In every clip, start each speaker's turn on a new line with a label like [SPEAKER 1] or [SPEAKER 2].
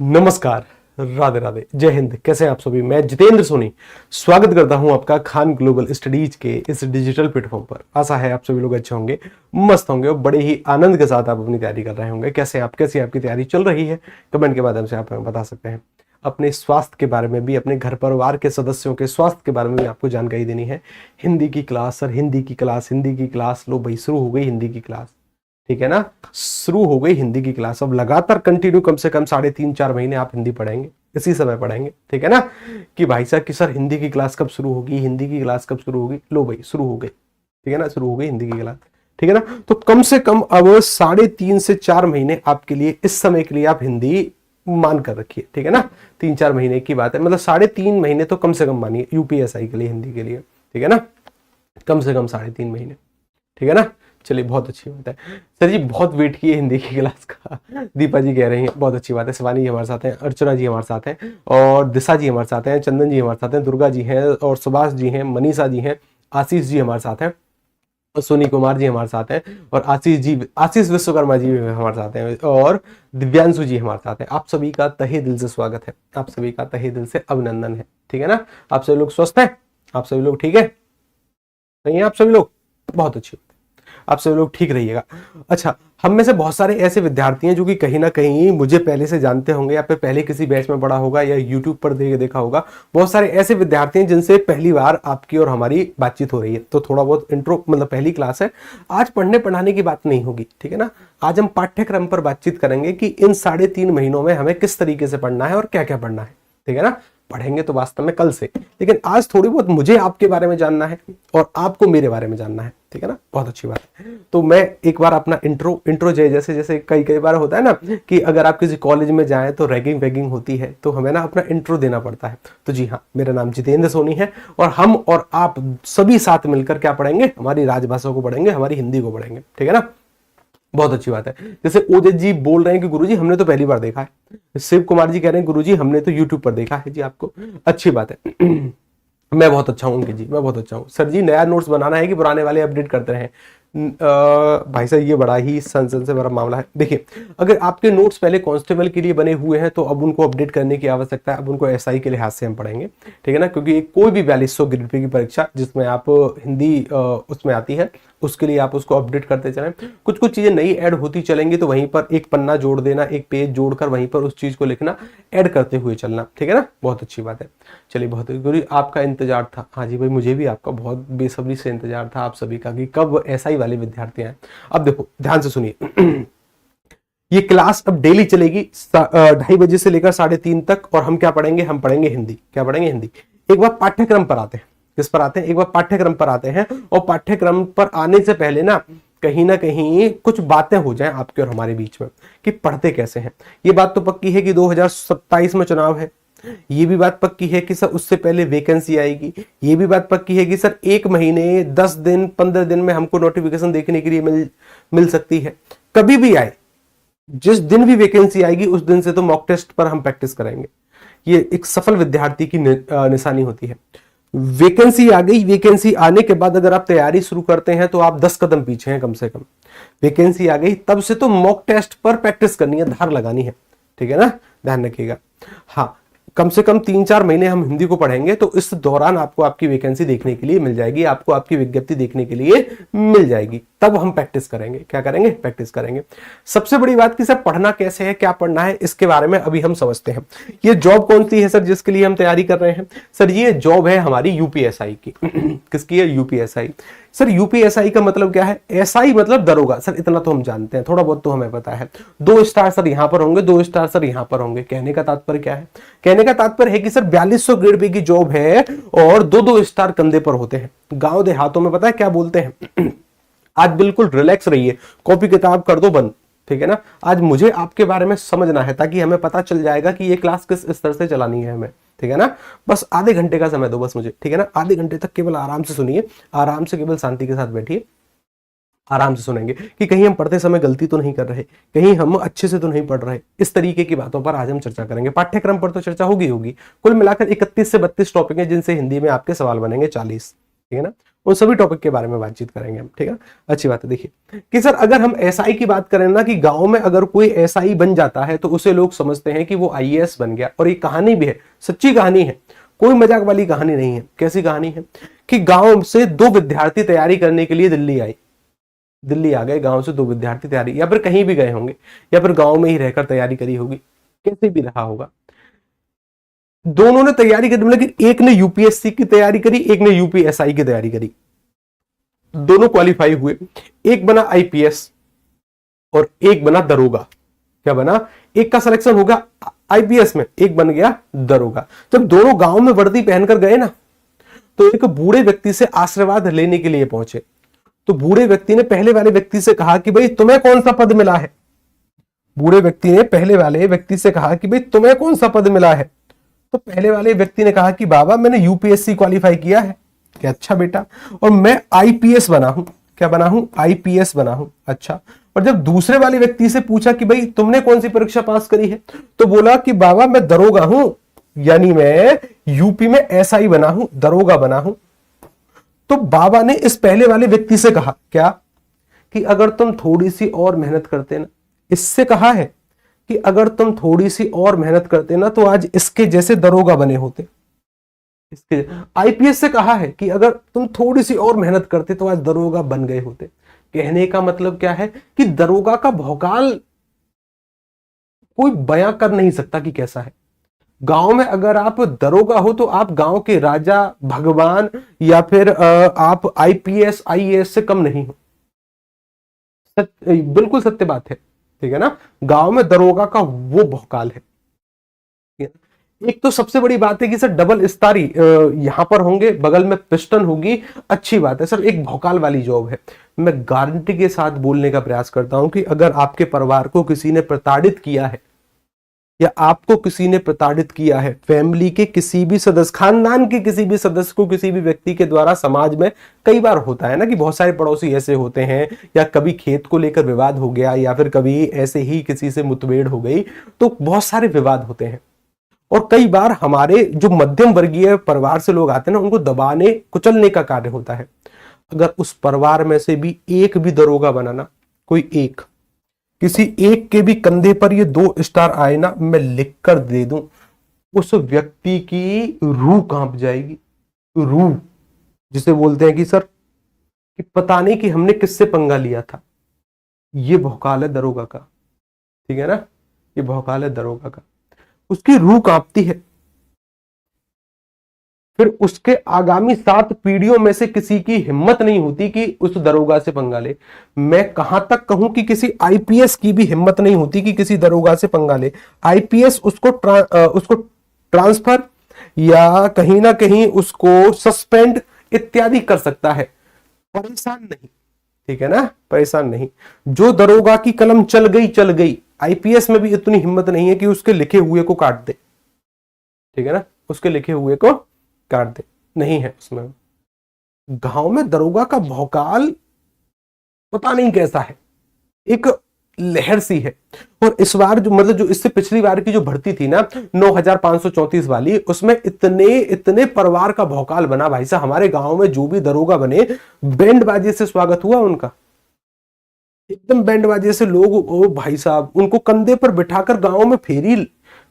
[SPEAKER 1] नमस्कार, राधे राधे, जय हिंद। कैसे हैं आप सभी? मैं जितेंद्र सोनी स्वागत करता हूं आपका खान ग्लोबल स्टडीज के इस डिजिटल प्लेटफॉर्म पर। आशा है आप सभी लोग अच्छे होंगे, मस्त होंगे और बड़े ही आनंद के साथ आप अपनी तैयारी कर रहे होंगे। कैसे आप, कैसी आपकी तैयारी चल रही है, कमेंट के माध्यम से आप हमें बता सकते हैं। अपने स्वास्थ्य के बारे में भी, अपने घर परिवार के सदस्यों के स्वास्थ्य के बारे में भी आपको जानकारी देनी है। हिंदी की क्लास, सर हिंदी की क्लास, हिंदी की क्लास। लो भाई, शुरू हो गई हिंदी की क्लास, ठीक है ना। शुरू हो गई हिंदी की क्लास। अब लगातार कंटिन्यू कम से कम 3.5-4 महीने आप हिंदी पढ़ेंगे, इसी समय पढ़ेंगे, ठीक है ना। कि भाई साहब कि सर हिंदी की क्लास कब शुरू होगी, हिंदी की क्लास कब शुरू होगी। लो भाई, शुरू हो गई, ठीक है ना, शुरू हो गई हिंदी की क्लास, ठीक है ना। तो कम से कम अब 3.5 से 4 महीने आपके लिए, इस समय के लिए आप हिंदी मान कर रखिए, ठीक है ना। 3-4 महीने की बात है, मतलब 3.5 महीने तो कम से कम मानिए यूपीएसआई के लिए, हिंदी के लिए, ठीक है ना। कम से कम 3.5 महीने, ठीक है ना। चलिए, बहुत अच्छी बात है। सर जी बहुत वेट किए हिंदी की क्लास का, दीपा जी कह रही हैं, बहुत अच्छी बात है। शिवानी जी हमारे साथ हैं, अर्चना जी हमारे साथ हैं, और दिशा जी हमारे साथ हैं, चंदन जी हमारे साथ हैं, दुर्गा जी हैं, और सुभाष जी हैं, मनीषा जी हैं, आशीष जी हमारे साथ हैं, और सोनी कुमार जी हमारे साथ हैं, और आशीष विश्वकर्मा जी हमारे साथ हैं, और दिव्यांशु जी हमारे साथ हैं। आप सभी का तहे दिल से स्वागत है, आप सभी का तहे दिल से अभिनंदन है, ठीक है ना। आप सभी लोग स्वस्थ हैं, आप सभी लोग ठीक है, नहीं है आप सभी लोग? बहुत अच्छी, आप सभी लोग ठीक रहिएगा। अच्छा, हम में से बहुत सारे ऐसे विद्यार्थी हैं जो कि कहीं ना कहीं मुझे पहले से जानते होंगे, या फिर पहले किसी बैच में पढ़ा होगा, या यूट्यूब पर देखा होगा। बहुत सारे ऐसे विद्यार्थी हैं जिनसे पहली बार आपकी और हमारी बातचीत हो रही है। तो थोड़ा बहुत इंट्रो, मतलब पहली क्लास है। आज पढ़ने पढ़ाने की बात नहीं होगी, ठीक है ना। आज हम पाठ्यक्रम पर बातचीत करेंगे कि इन 3.5 महीनों में हमें किस तरीके से पढ़ना है और क्या क्या पढ़ना है, ठीक है ना। पढ़ेंगे तो वास्तव में कल से, लेकिन आज थोड़ी बहुत मुझे आपके बारे में जानना है और आपको मेरे बारे में जानना है, ठीक है ना। बहुत अच्छी बात है। तो मैं एक बार अपना इंट्रो जैसे कई बार होता है ना कि अगर आप किसी कॉलेज में जाएं तो रैगिंग वैगिंग होती है, तो हमें ना अपना इंट्रो देना पड़ता है। तो जी हाँ, मेरा नाम जितेंद्र सोनी है, और हम और आप सभी साथ मिलकर क्या पढ़ेंगे? हमारी राजभाषा को पढ़ेंगे, हमारी हिंदी को पढ़ेंगे, ठीक है ना। बहुत अच्छी बात है। जैसे ओदित जी बोल रहे हैं कि गुरुजी हमने तो पहली बार देखा है। शिव कुमार जी कह रहे हैं गुरुजी हमने तो यूट्यूब पर देखा है। जी आपको अच्छी बात है। मैं बहुत अच्छा हूँ उनके जी, मैं बहुत अच्छा हूँ। सर जी नया नोट्स बनाना है कि पुराने वाले अपडेट करते रहें? भाई साहब ये बड़ा ही सनसन से बड़ा मामला है। देखिए, अगर आपके नोट्स पहले कांस्टेबल के लिए बने हुए हैं तो अब उनको अपडेट करने की आवश्यकता है। अब उनको एसआई के लिहाज से हम पढ़ेंगे, ठीक है ना, क्योंकि कोई भी 4200 ग्रेड पे की परीक्षा जिसमें आप हिंदी उसमें आती है, उसके लिए आप उसको अपडेट करते चलें। कुछ कुछ चीजें नई ऐड होती चलेंगी, तो वहीं पर एक पन्ना जोड़ देना, एक पेज जोड़कर वहीं पर उस चीज को लिखना, ऐड करते हुए चलना, ठीक है ना। बहुत अच्छी बात है। चलिए, बहुत गुरु आपका इंतजार था। हाँ जी भाई, मुझे भी आपका बहुत बेसब्री से इंतजार था आप सभी का कि कब एसआई वाले विद्यार्थी आए। अब देखो ध्यान से सुनिए। ये क्लास अब डेली चलेगी 2:30 बजे से लेकर 3:30 तक, और हम क्या पढ़ेंगे? हम पढ़ेंगे हिंदी। क्या पढ़ेंगे? हिंदी। एक बार पाठ्यक्रम पर आते हैं। किस पर आते हैं? एक बार पाठ्यक्रम पर आते हैं, और पाठ्यक्रम पर आने से पहले ना कहीं कुछ बातें हो जाएं आपके और हमारे बीच में कि पढ़ते कैसे हैं। ये बात तो पक्की है कि 2027 में चुनाव है। ये भी बात पक्की है कि सर उससे पहले वैकेंसी आएगी। ये भी बात पक्की है कि सर 1 महीने 10 दिन 15 दिन में हमको नोटिफिकेशन देखने के लिए मिल सकती है। कभी भी आए, जिस दिन भी वैकेंसी आएगी उस दिन से तो मॉक टेस्ट पर हम प्रैक्टिस करेंगे। ये एक सफल विद्यार्थी की निशानी होती है। वैकेंसी आ गई, वैकेंसी आने के बाद अगर आप तैयारी शुरू करते हैं तो आप 10 कदम पीछे हैं कम से कम। वैकेंसी आ गई तब से तो मॉक टेस्ट पर प्रैक्टिस करनी है, धार लगानी है, ठीक है ना, ध्यान रखिएगा। हाँ, कम से कम 3-4 महीने हम हिंदी को पढ़ेंगे, तो इस दौरान आपको आपकी वैकेंसी देखने के लिए मिल जाएगी, आपको आपकी विज्ञप्ति देखने के लिए मिल जाएगी। तब हम प्रैक्टिस करेंगे। क्या करेंगे? प्रैक्टिस करेंगे। सबसे बड़ी बात कि सर पढ़ना कैसे है, क्या पढ़ना है, इसके बारे में अभी हम समझते हैं। ये जॉब कौन सी है सर जिसके लिए हम तैयारी कर रहे हैं? सर ये जॉब है हमारी यूपीएसआई की। किसकी है? यूपीएसआई। सर यूपीएसआई का मतलब क्या है? एसआई मतलब दरोगा। सर इतना तो हम जानते हैं, थोड़ा बहुत तो हमें पता है। 2 स्टार सर यहां पर होंगे, 2 स्टार सर यहां पर होंगे। कहने का तात्पर्य क्या है? कहने का तात्पर्य है कि सर 4200 ग्रेड पे की जॉब है और 2-2 स्टार कंधे पर होते हैं। गांव देहातों में पता है क्या बोलते हैं? आज बिल्कुल रिलैक्स रहिए, कॉपी किताब कर दो बंद, ठीक है ना। आज मुझे आपके बारे में समझना है ताकि हमें पता चल जाएगा कि ये क्लास किस स्तर से चलानी है हमें, ठीक है ना। बस आधे घंटे का समय दो बस मुझे, ठीक है ना। आधे घंटे तक केवल आराम से सुनिए, आराम से केवल शांति के साथ बैठिए, आराम से सुनेंगे कि कहीं हम पढ़ते समय गलती तो नहीं कर रहे, कहीं हम अच्छे से तो नहीं पढ़ रहे। इस तरीके की बातों पर आज हम चर्चा करेंगे। पाठ्यक्रम पर तो चर्चा होगी। कुल मिलाकर 31 से 32 टॉपिक हैं जिनसे हिंदी में आपके सवाल बनेंगे 40, ठीक है ना। उन सभी टॉपिक के बारे में बातचीत करेंगे हम, ठीक है। अच्छी बात है। देखिए कि सर अगर हम एसआई की बात करें ना, कि गांव में अगर कोई एसआई बन जाता है तो उसे लोग समझते हैं कि वो आईएएस बन गया। और ये कहानी भी है, सच्ची कहानी है, कोई मजाक वाली कहानी नहीं है। कैसी कहानी है कि गांव से दो विद्यार्थी तैयारी करने के लिए दिल्ली आ गए। गांव से दो विद्यार्थी तैयारी, या फिर कहीं भी गए होंगे, या फिर गांव में ही रहकर तैयारी करी होगी, कैसे भी रहा होगा। दोनों ने तैयारी करी, मतलब कि एक ने यूपीएससी की तैयारी करी, एक ने यूपीएसआई की तैयारी करी। दोनों क्वालिफाई हुए, एक बना आईपीएस और एक बना दरोगा। क्या बना? एक का सिलेक्शन होगा आईपीएस में, एक बन गया दरोगा। जब दोनों गांव में वर्दी पहनकर गए ना, तो एक बूढ़े व्यक्ति से आशीर्वाद लेने के लिए पहुंचे। तो बूढ़े व्यक्ति ने पहले वाले व्यक्ति से कहा कि भाई तुम्हें कौन सा पद मिला है। बूढ़े व्यक्ति ने पहले वाले व्यक्ति से कहा कि भाई तुम्हें कौन सा पद मिला है। तो पहले वाले व्यक्ति ने कहा कि बाबा मैंने यूपीएससी क्वालिफाई किया है। कि अच्छा बेटा, और मैं आईपीएस बना हूं। क्या बना हूं? आईपीएस बना हूं। अच्छा। और जब दूसरे वाले व्यक्ति से पूछा कि भाई तुमने कौन सी परीक्षा पास करी है, तो बोला कि बाबा मैं दरोगा हूं, यानी मैं यूपी में एसआई बना हूं, दरोगा बना हूं। तो बाबा ने इस पहले वाले व्यक्ति से कहा क्या? कि अगर तुम थोड़ी सी और मेहनत करते ना, इससे कहा है कि अगर तुम थोड़ी सी और मेहनत करते ना तो आज इसके जैसे दरोगा बने होते। इसके आईपीएस से कहा है कि अगर तुम थोड़ी सी और मेहनत करते तो आज दरोगा बन गए होते। कहने का मतलब क्या है कि दरोगा का भौकाल कोई बयां कर नहीं सकता कि कैसा है। गांव में अगर आप दरोगा हो तो आप गांव के राजा, भगवान, या फिर आप आईपीएस आईएएस से कम नहीं हो। बिल्कुल सत्य बात है, ठीक है ना। गांव में दरोगा का वो भौकाल है। एक तो सबसे बड़ी बात है कि सर डबल स्टारी यहां पर होंगे, बगल में पिस्टन होगी। अच्छी बात है सर, एक भौकाल वाली जॉब है। मैं गारंटी के साथ बोलने का प्रयास करता हूं कि अगर आपके परिवार को किसी ने प्रताड़ित किया है, या आपको किसी ने प्रताड़ित किया है, फैमिली के किसी भी सदस्य, खानदान के किसी भी सदस्य को किसी भी व्यक्ति के द्वारा, समाज में कई बार होता है ना कि बहुत सारे पड़ोसी ऐसे होते हैं, या कभी खेत को लेकर विवाद हो गया, या फिर कभी ऐसे ही किसी से मुठभेड़ हो गई, तो बहुत सारे विवाद होते हैं। और कई बार हमारे जो मध्यम वर्गीय परिवार से लोग आते हैं ना, उनको दबाने कुचलने का कार्य होता है। अगर उस परिवार में से भी एक भी दरोगा बनाना, कोई एक, किसी एक के भी कंधे पर ये 2 स्टार आए ना, मैं लिख कर दे दूं, उस व्यक्ति की रूह कांप जाएगी। रूह जिसे बोलते हैं कि सर कि पता नहीं कि हमने किससे पंगा लिया था। ये भौकाल है दरोगा का, ठीक है ना, ये भौकाल है दरोगा का। उसकी रूह कांपती है। फिर उसके आगामी 7 पीढ़ियों में से किसी की हिम्मत नहीं होती कि उस दरोगा से पंगा ले। मैं कहां तक कहूं कि किसी आईपीएस की भी हिम्मत नहीं होती कि किसी दरोगा से पंगा ले। आईपीएस उसको ट्रांसफर या कहीं ना कहीं उसको सस्पेंड इत्यादि कर सकता है, परेशान नहीं, ठीक है ना, परेशान नहीं। जो दरोगा की कलम चल गई, आईपीएस में भी इतनी हिम्मत नहीं है कि उसके लिखे हुए को काट दे, ठीक है ना, उसके लिखे हुए को काट दे, नहीं है उसमें। गांव में दरोगा का भौकाल पता नहीं कैसा है, एक लहर सी है। और इस बार जो मतलब जो इससे पिछली बार की जो भर्ती थी ना 9534 वाली, उसमें इतने परिवार का भौकाल बना भाई साहब। हमारे गांव में जो भी दरोगा बने, बैंड बाजे से स्वागत हुआ उनका, एकदम बैंड बाजे से। लोग ओ भाई साहब उनको कंधे पर बिठाकर गांव में फेरी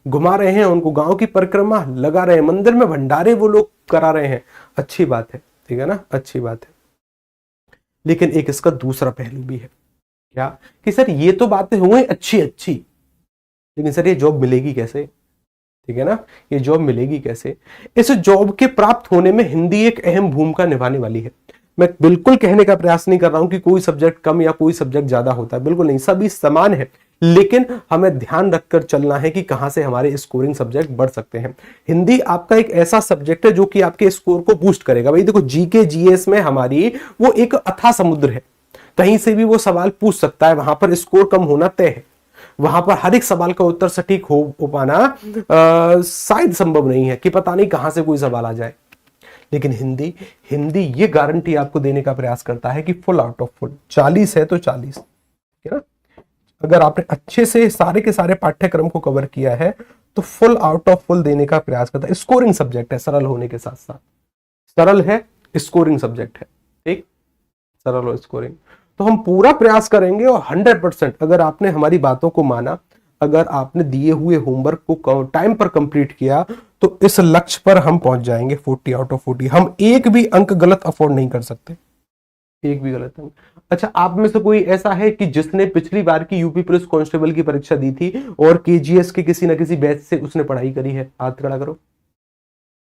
[SPEAKER 1] घुमा रहे हैं, उनको गांव की परिक्रमा लगा रहे हैं, मंदिर में भंडारे वो लोग करा रहे हैं। अच्छी बात है, ठीक है ना, अच्छी बात है। लेकिन एक इसका दूसरा पहलू भी है, क्या कि सर ये तो बातें हुई अच्छी, लेकिन सर ये जॉब मिलेगी कैसे, ठीक है ना, ये जॉब मिलेगी कैसे। इस जॉब के प्राप्त होने में हिंदी एक अहम भूमिका निभाने वाली है। मैं बिल्कुल कहने का प्रयास नहीं कर रहा हूं कि कोई सब्जेक्ट कम या कोई सब्जेक्ट ज्यादा होता है, बिल्कुल नहीं, सभी समान है। लेकिन हमें ध्यान रखकर चलना है कि कहां से हमारे स्कोरिंग सब्जेक्ट बढ़ सकते हैं। हिंदी आपका एक ऐसा सब्जेक्ट है जो कि आपके स्कोर को बूस्ट करेगा। भाई देखो, जीके जीएस में हमारी वो एक अथाह समुद्र है, कहीं से भी वो सवाल पूछ सकता है, वहां पर स्कोर कम होना तय है। वहां पर हर एक सवाल का उत्तर सटीक हो पाना शायद संभव नहीं है, कि पता नहीं कहां से कोई सवाल आ जाए। लेकिन हिंदी ये गारंटी आपको देने का प्रयास करता है कि फुल आउट ऑफ फुल 40 है तो 40, ठीक है ना। अगर आपने अच्छे से सारे के सारे पाठ्यक्रम को कवर किया है तो फुल आउट ऑफ फुल देने का प्रयास करता है। स्कोरिंग सब्जेक्ट है, सरल होने के साथ साथ सरल है, स्कोरिंग सब्जेक्ट है, ठीक, सरल और स्कोरिंग। तो हम पूरा प्रयास करेंगे और 100% अगर आपने हमारी बातों को माना, अगर आपने दिए हुए होमवर्क को टाइम पर कंप्लीट किया, तो इस लक्ष्य पर हम पहुंच जाएंगे 40 आउट ऑफ 40। हम एक भी अंक गलत अफोर्ड नहीं कर सकते, एक भी गलत अंक। अच्छा, आप में से कोई ऐसा है कि जिसने पिछली बार की यूपी पुलिस कांस्टेबल की परीक्षा दी थी और केजीएस के किसी ना किसी बैच से उसने पढ़ाई करी है? हाथ खड़ा करो,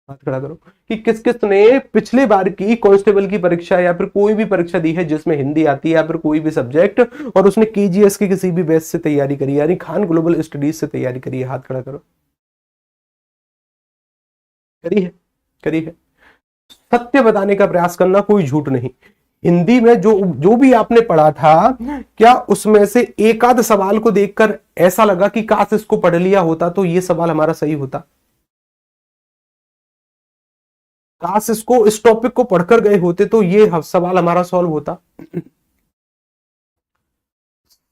[SPEAKER 1] हाथ खड़ा करो कि किस किस ने पिछले बार की कांस्टेबल की परीक्षा या फिर कोई भी परीक्षा दी है जिसमें हिंदी आती है या फिर कोई भी सब्जेक्ट, और उसने केजीएस के किसी भी बैच से तैयारी करी, यानी खान ग्लोबल स्टडीज से तैयारी करी है? हाथ खड़ा करो। करी है, करी है। सत्य बताने का प्रयास करना, कोई झूठ नहीं। हिंदी में जो जो भी आपने पढ़ा था, क्या उसमें से एक आध सवाल को देखकर ऐसा लगा कि काश इसको पढ़ लिया होता तो ये सवाल हमारा सही होता? काश इसको, इस टॉपिक को पढ़कर गए होते तो ये सवाल हमारा सॉल्व होता?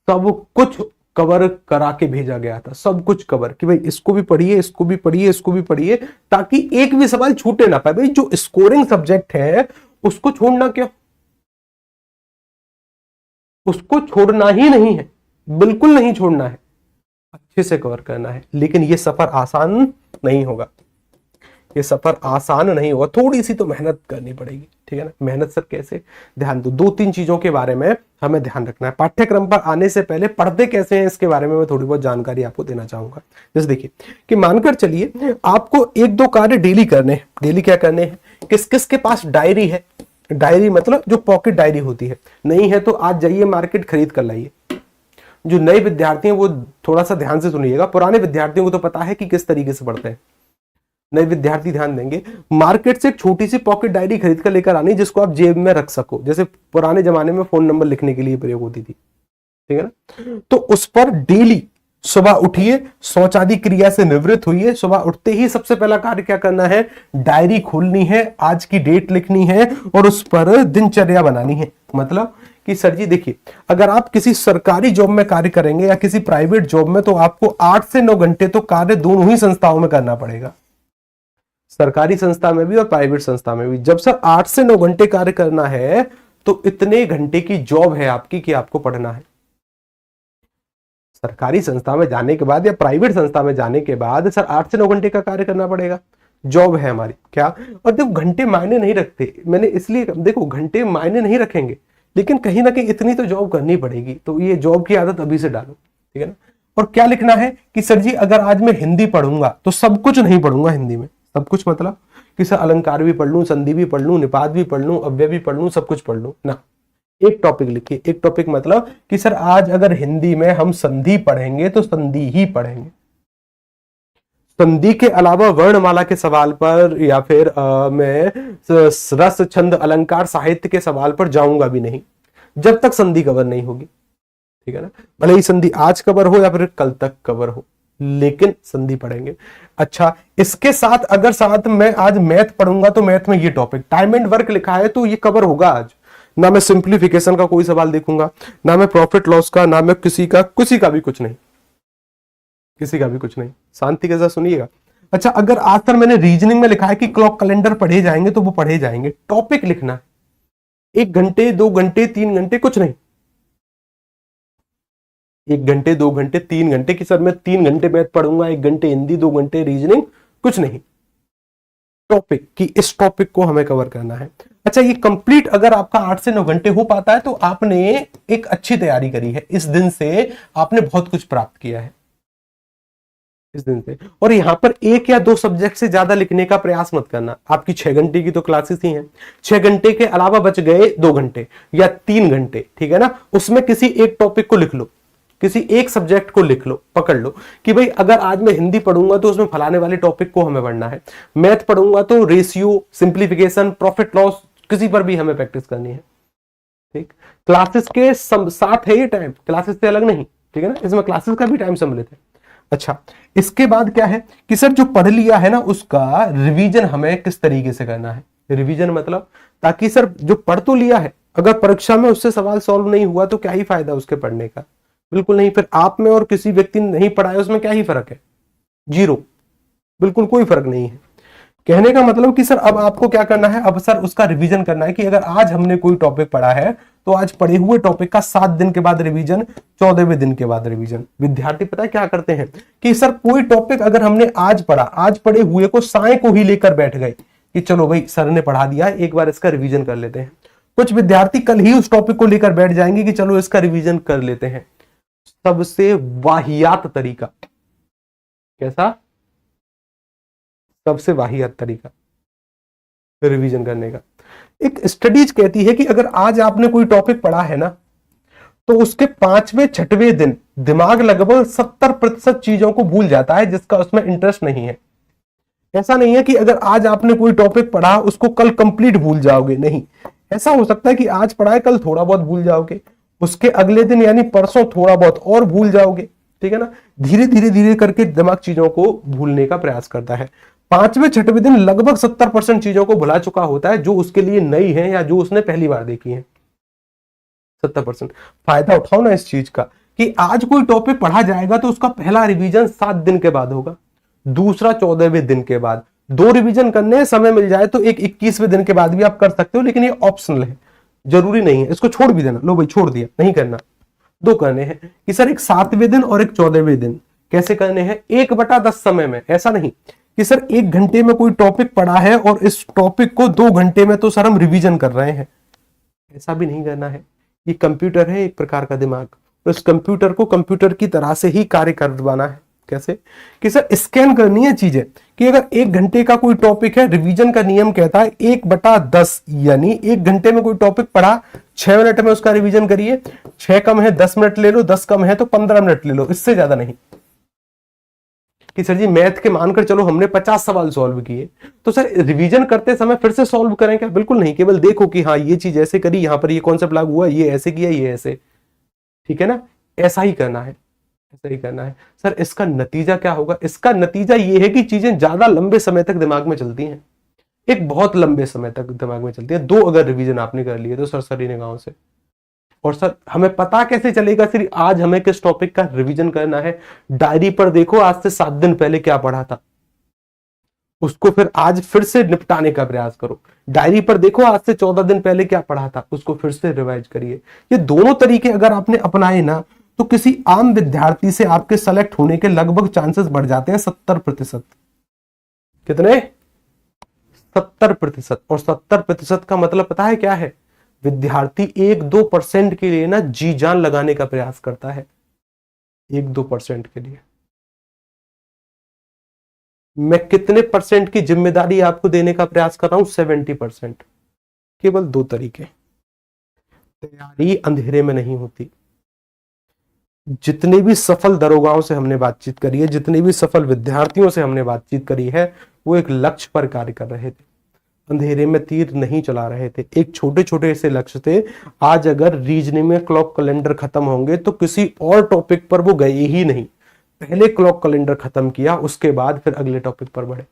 [SPEAKER 1] सब कुछ कवर करा के भेजा गया था, सब कुछ कवर, कि भाई इसको भी पढ़िए, इसको भी पढ़िए, इसको भी पढ़िए, ताकि एक भी सवाल छूटे ना पाए। भाई जो स्कोरिंग सब्जेक्ट है उसको छोड़ना क्यों, उसको छोड़ना ही नहीं है, बिल्कुल नहीं छोड़ना है, अच्छे से कवर करना है। लेकिन ये सफर आसान नहीं होगा, ये सफर आसान नहीं होगा, थोड़ी सी तो मेहनत करनी पड़ेगी, ठीक है ना। मेहनत सर कैसे? ध्यान दो, दो तीन चीजों के बारे में हमें ध्यान रखना है। पाठ्यक्रम पर आने से पहले पढ़ते कैसे हैं इसके बारे में मैं थोड़ी बहुत जानकारी आपको देना चाहूंगा। जैसे देखिए कि मानकर चलिए आपको एक दो कार्य डेली करने हैं। डेली क्या करने हैं? किस किस के पास डायरी है? डायरी मतलब जो पॉकेट डायरी होती है, नहीं है तो आज जाइए मार्केट खरीद कर लाइए। जो नए विद्यार्थी हैं वो थोड़ा सा ध्यान से सुनिएगा, पुराने विद्यार्थियों को तो पता है कि किस तरीके से पढ़ते हैं, नए विद्यार्थी ध्यान देंगे। मार्केट से एक छोटी सी पॉकेट डायरी खरीद कर लेकर आनी जिसको आप जेब में रख सको, जैसे पुराने जमाने में फोन नंबर लिखने के लिए प्रयोग होती थी, ठीक है ना। तो उस पर डेली सुबह उठिए, शौच आदि क्रिया से निवृत्त हुई, सुबह उठते ही सबसे पहला कार्य क्या करना है? डायरी खोलनी है, आज की डेट लिखनी है और उस पर दिनचर्या बनानी है। मतलब कि सर जी देखिए, अगर आप किसी सरकारी जॉब में कार्य करेंगे या किसी प्राइवेट जॉब में, तो आपको 8 से 9 घंटे तो कार्य दोनों ही संस्थाओं में करना पड़ेगा, सरकारी संस्था में भी और प्राइवेट संस्था में भी। जब सर 8 से 9 घंटे कार्य करना है तो इतने घंटे की जॉब है आपकी कि आपको पढ़ना है। सरकारी संस्था में जाने के बाद या प्राइवेट संस्था में जाने के बाद सर 8 से 9 घंटे का कार्य करना पड़ेगा, जॉब है हमारी क्या। और देखो घंटे मायने नहीं रखते, मैंने इसलिए, देखो घंटे मायने नहीं रखेंगे लेकिन कहीं ना कहीं इतनी तो जॉब करनी पड़ेगी, तो ये जॉब की आदत अभी से डालो, ठीक है ना। और क्या लिखना है कि सर जी अगर आज मैं हिंदी पढ़ूंगा तो सब कुछ नहीं पढ़ूंगा हिंदी में। सब कुछ मतलब कि सर अलंकार भी पढ़ लूं, संधि भी पढ़ लूं, निपात भी पढ़ लूं, अव्यय भी पढ़ लूं, सब कुछ पढ़ लूं ना। एक टॉपिक लिखिए, एक टॉपिक मतलब कि सर आज अगर हिंदी में हम संधि पढ़ेंगे तो संधि ही पढ़ेंगे। संधि के अलावा वर्णमाला के सवाल पर या फिर मैं रस छंद अलंकार साहित्य के सवाल पर जाऊंगा भी नहीं जब तक संधि कवर नहीं होगी, ठीक है ना। भले ही संधि आज कवर हो या फिर कल तक कवर हो, लेकिन संधि पढ़ेंगे। अच्छा, इसके साथ अगर साथ में आज मैथ पढ़ूंगा तो मैथ में ये टॉपिक टाइम एंड वर्क लिखा है तो ये कवर होगा आज। ना मैं सिंप्लीफिकेशन का कोई सवाल देखूंगा, ना मैं प्रॉफिट लॉस का, ना मैं किसी का भी कुछ नहीं, किसी का भी कुछ नहीं। शांति के साथ सुनिएगा। अच्छा, अगर आज सर मैंने रीजनिंग में लिखा है कि क्लॉक कैलेंडर पढ़े जाएंगे तो वो पढ़े जाएंगे। टॉपिक लिखना है, 1 घंटे 2 घंटे 3 घंटे कुछ नहीं, 1 घंटे 2 घंटे 3 घंटे कि सर मैं 3 घंटे मैथ पढ़ूंगा, 1 घंटे हिंदी, 2 घंटे रीजनिंग, कुछ नहीं। टॉपिक कि इस टॉपिक को हमें कवर करना है। अच्छा, ये कंप्लीट अगर आपका 8 से 9 घंटे हो पाता है तो आपने एक अच्छी तैयारी करी है, इस दिन से आपने बहुत कुछ प्राप्त किया है इस दिन से। और यहां पर 1 या 2 सब्जेक्ट से ज्यादा लिखने का प्रयास मत करना। आपकी 6 घंटे की तो क्लासेस ही हैं, 6 घंटे के अलावा बच गए 2 घंटे या 3 घंटे, ठीक है ना। उसमें किसी एक टॉपिक को लिख लो, किसी एक सब्जेक्ट को लिख लो, पकड़ लो कि भाई अगर आज मैं हिंदी पढ़ूंगा तो उसमें फलाने वाले टॉपिक को हमें पढ़ना है, मैथ पढ़ूंगा तो रेशियो, सिंप्लीफिकेशन, प्रॉफिट लॉस, किसी पर भी हमें प्रैक्टिस करनी है, ठीक। क्लासेस के साथ है ये टाइम, क्लासेस से अलग नहीं, ठीक है ना, इसमें क्लासेस का भी टाइम सम्मिलित है। अच्छा, इसके बाद क्या है कि सर जो पढ़ लिया है ना उसका रिवीजन हमें किस तरीके से करना है। रिवीजन मतलब ताकि सर जो पढ़ तो लिया है, अगर परीक्षा में उससे सवाल सॉल्व नहीं हुआ तो क्या ही फायदा उसके पढ़ने का, बिल्कुल नहीं। फिर आप में और किसी व्यक्ति ने नहीं पढ़ा है उसमें क्या ही फर्क है, जीरो, बिल्कुल कोई फर्क नहीं है। कहने का मतलब कि सर अब आपको क्या करना है, अब सर उसका रिवीजन करना है कि अगर आज हमने कोई टॉपिक पढ़ा है तो आज पढ़े हुए टॉपिक का 7 दिन के बाद रिवीजन, 14वें दिन के बाद रिवीजन। विद्यार्थी पता है क्या करते हैं कि सर कोई टॉपिक अगर हमने आज पढ़ा, आज पढ़े हुए को साय को ही लेकर बैठ गए कि चलो भाई सर ने पढ़ा दिया, एक बार इसका रिवीजन कर लेते हैं। कुछ विद्यार्थी कल ही उस टॉपिक को लेकर बैठ जाएंगे कि चलो इसका रिवीजन कर लेते हैं। सबसे वाहियात तरीका, कैसा, सबसे वाहियात तरीका रिवीजन करने का। एक स्टडीज कहती है कि अगर आज आपने कोई टॉपिक पढ़ा है ना, तो उसके 5वें 6वें दिन दिमाग लगभग 70% चीजों को भूल जाता है जिसका उसमें इंटरेस्ट नहीं है। ऐसा नहीं है कि अगर आज आपने कोई टॉपिक पढ़ा उसको कल कंप्लीट भूल जाओगे, नहीं। ऐसा हो सकता है कि आज पढ़ा है कल थोड़ा बहुत भूल जाओगे, उसके अगले दिन यानी परसों थोड़ा बहुत और भूल जाओगे, ठीक है ना। धीरे धीरे धीरे करके दिमाग चीजों को भूलने का प्रयास करता है। 5वें 6वें दिन लगभग 70% चीजों को भुला चुका होता है जो उसके लिए नई है या जो उसने पहली बार देखी है। 70%। फायदा उठाओ ना इस चीज का कि आज कोई टॉपिक पढ़ा जाएगा तो उसका पहला रिवीजन 7 दिन के बाद होगा, दूसरा 14वें दिन के बाद, 2 रिवीजन करने समय मिल जाए तो एक 21वें दिन के बाद भी आप कर सकते हो, लेकिन ये ऑप्शनल है, जरूरी नहीं है। इसको छोड़ भी देना, लो भाई छोड़ दिया, नहीं करना। 2 करने हैं कि सर एक 7वें दिन और एक 14वें दिन। कैसे करने हैं? 1/10 समय में। ऐसा नहीं कि सर 1 घंटे में कोई टॉपिक पढ़ा है और इस टॉपिक को 2 घंटे में तो सर हम रिवीजन कर रहे हैं, ऐसा भी नहीं करना है। ये कंप्यूटर है एक प्रकार का दिमाग, तो इस कंप्यूटर को कंप्यूटर की तरह से ही कार्य करवाना है। कैसे? कि सर स्कैन करनी है चीजें, कि अगर 1 घंटे का कोई टॉपिक है, रिवीजन का नियम कहता है 1/10, यानी 1 घंटे में कोई टॉपिक पढ़ा, 6 मिनट में उसका रिवीजन करिए। 6 कम है 10 मिनट ले लो, 10 कम है तो 15 मिनट ले लो, इससे ज्यादा नहीं। कि सर जी मैथ के मानकर चलो हमने 50 सवाल सॉल्व किए, तो सर रिवीजन करते समय फिर से सॉल्व करें क्या? बिल्कुल नहीं। केवल देखो कि हाँ ये चीज ऐसे करी, यहां पर ये कॉन्सेप्ट लागू हुआ, ये ऐसे किया, ये ऐसे, ठीक है ना। ऐसा ही करना है, ऐसा ही करना है। सर इसका नतीजा क्या होगा? इसका नतीजा ये है कि चीजें ज्यादा लंबे समय तक दिमाग में चलती हैं, एक बहुत लंबे समय तक दिमाग में चलती है। 2 अगर रिवीजन आपने कर लिए तो सरसरी निगाहों से। और सर हमें पता कैसे चलेगा सिर्फ आज हमें किस टॉपिक का रिवीजन करना है? डायरी पर देखो आज से 7 दिन पहले क्या पढ़ा था, उसको फिर आज फिर से निपटाने का प्रयास करो। डायरी पर देखो आज से 14 दिन पहले क्या पढ़ा था, उसको फिर से रिवाइज करिए। ये दोनों तरीके अगर आपने अपनाए ना, तो किसी आम विद्यार्थी से आपके सेलेक्ट होने के लगभग चांसेस बढ़ जाते हैं 70%। कितने? 70%। और 70% का मतलब पता है क्या है? विद्यार्थी 1-2% के लिए ना जी जान लगाने का प्रयास करता है, 1-2% के लिए। मैं कितने परसेंट की जिम्मेदारी आपको देने का प्रयास कर रहा हूं? 70%। केवल 2 तरीके। तैयारी अंधेरे में नहीं होती। जितने भी सफल दरोगाओं से हमने बातचीत करी है, जितने भी सफल विद्यार्थियों से हमने बातचीत करी है, वो एक लक्ष्य पर कार्य कर रहे थे, अंधेरे में तीर नहीं चला रहे थे। एक छोटे छोटे से लक्ष्य थे। आज अगर रीजनिंग में क्लॉक कैलेंडर खत्म होंगे तो किसी और टॉपिक पर वो गए ही नहीं, पहले क्लॉक कैलेंडर खत्म किया, उसके बाद फिर अगले टॉपिक पर बढ़े।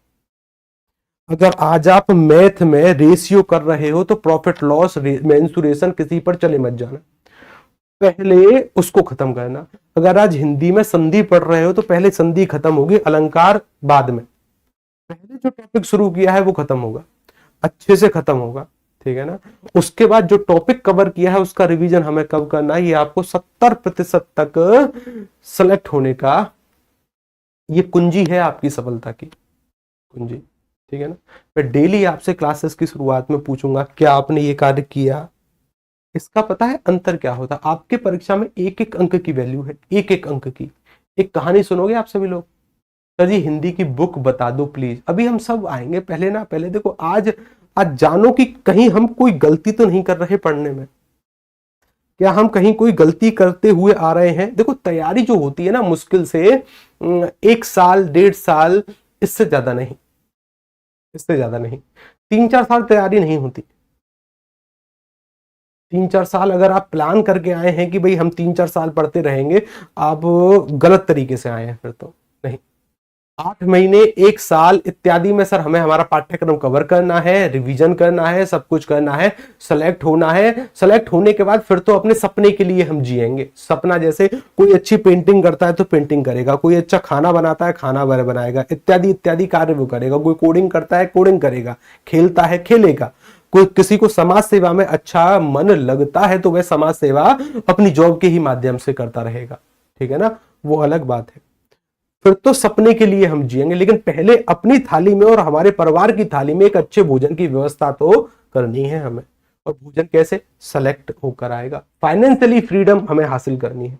[SPEAKER 1] अगर आज आप मैथ में रेशियो कर रहे हो तो प्रॉफिट लॉस मेंसुरेशन किसी पर चले मत जाना, पहले उसको खत्म करना। अगर आज हिंदी में संधि पढ़ रहे हो तो पहले संधि खत्म होगी, अलंकार बाद में। पहले जो टॉपिक शुरू किया है वो खत्म होगा, अच्छे से खत्म होगा, ठीक है ना। उसके बाद जो टॉपिक कवर किया है उसका रिवीजन हमें कब करना है? ये आपको 70% तक सेलेक्ट होने का ये कुंजी है आपकी सफलता की कुंजी, ठीक है ना। मैं डेली आपसे क्लासेस की शुरुआत में पूछूंगा क्या आपने ये कार्य किया। इसका पता है अंतर क्या होता है? आपके परीक्षा में 1-1 अंक की वैल्यू है, 1-1 अंक की। एक कहानी सुनोगे आप सभी लोग? सर जी हिंदी की बुक बता दो प्लीज। अभी हम सब आएंगे, पहले ना पहले देखो, आज जानो कि कहीं हम कोई गलती तो नहीं कर रहे पढ़ने में, क्या हम कहीं कोई गलती करते हुए आ रहे हैं? देखो तैयारी जो होती है ना, मुश्किल से 1 साल 1.5 साल, इससे ज्यादा नहीं, इससे ज्यादा नहीं। 3-4 साल तैयारी नहीं होती। 3-4 साल अगर आप प्लान करके आए हैं कि भाई हम 3-4 साल पढ़ते रहेंगे, आप गलत तरीके से आए हैं फिर तो। नहीं, 8 महीने, 1 साल इत्यादि में सर हमें हमारा पाठ्यक्रम कवर करना है, रिवीजन करना है, सब कुछ करना है, सेलेक्ट होना है। सेलेक्ट होने के बाद फिर तो अपने सपने के लिए हम जिएंगे। सपना जैसे कोई अच्छी पेंटिंग करता है तो पेंटिंग करेगा, कोई अच्छा खाना बनाता है खाना बनाएगा, इत्यादि इत्यादि कार्य वो करेगा, कोई कोडिंग करता है कोडिंग करेगा, खेलता है खेलेगा, कोई किसी को समाज सेवा में अच्छा मन लगता है तो वह समाज सेवा अपनी जॉब के ही माध्यम से करता रहेगा। ठीक है ना, वो अलग बात है। फिर तो सपने के लिए हम जिएंगे, लेकिन पहले अपनी थाली में और हमारे परिवार की थाली में एक अच्छे भोजन की व्यवस्था तो करनी है हमें। और भोजन कैसे सेलेक्ट होकर आएगा? फाइनेंशियली फ्रीडम हमें हासिल करनी है।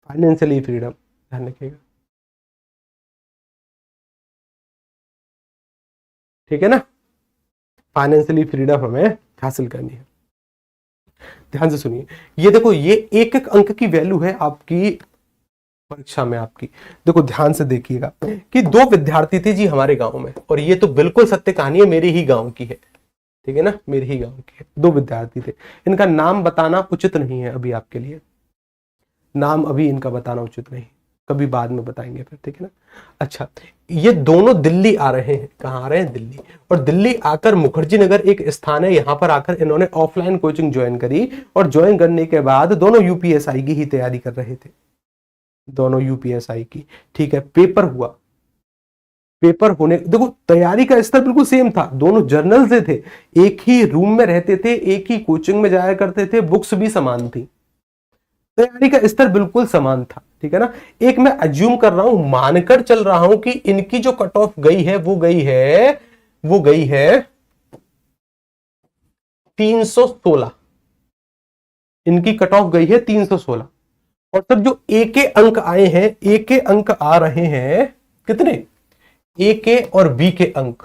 [SPEAKER 1] फाइनेंशियली फ्रीडम ध्यान रखिएगा, ठीक है ना। फाइनेंशियली फ्रीडम हमें हासिल करनी है। ध्यान से सुनिए, ये देखो, ये एक एक अंक की वैल्यू है आपकी परीक्षा में आपकी। देखो ध्यान से देखिएगा कि 2 विद्यार्थी थे जी हमारे गांव में, और ये तो बिल्कुल सत्य कहानी है, मेरे ही गांव की है। ठीक है ना, मेरे ही गांव की है। 2 विद्यार्थी थे, इनका नाम बताना उचित नहीं है अभी आपके लिए, नाम अभी इनका बताना उचित नहीं, कभी बाद में बताएंगे फिर। ठीक है ना। अच्छा, ये दोनों दिल्ली आ रहे हैं। कहाँ आ रहे हैं? दिल्ली। और दिल्ली आकर मुखर्जी नगर एक स्थान है, यहां पर आकर इन्होंने ऑफलाइन कोचिंग ज्वाइन करी, और ज्वाइन करने के बाद दोनों यूपीएसआई की ही तैयारी कर रहे थे, दोनों यूपीएसआई की। ठीक है, पेपर हुआ। पेपर होने, देखो तैयारी का स्तर बिल्कुल सेम था, दोनों जर्नल से थे, एक ही रूम में रहते थे, एक ही कोचिंग में जाया करते थे, बुक्स भी समान थी, तैयारी का स्तर बिल्कुल समान था। ठीक है ना। एक मैं अज्यूम कर रहा हूं, मानकर चल रहा हूं कि इनकी जो कट ऑफ गई है वो गई है 316। इनकी कट ऑफ गई है 316। और सर जो ए के अंक आए हैं, ए के अंक आ रहे हैं कितने? ए के और बी के अंक,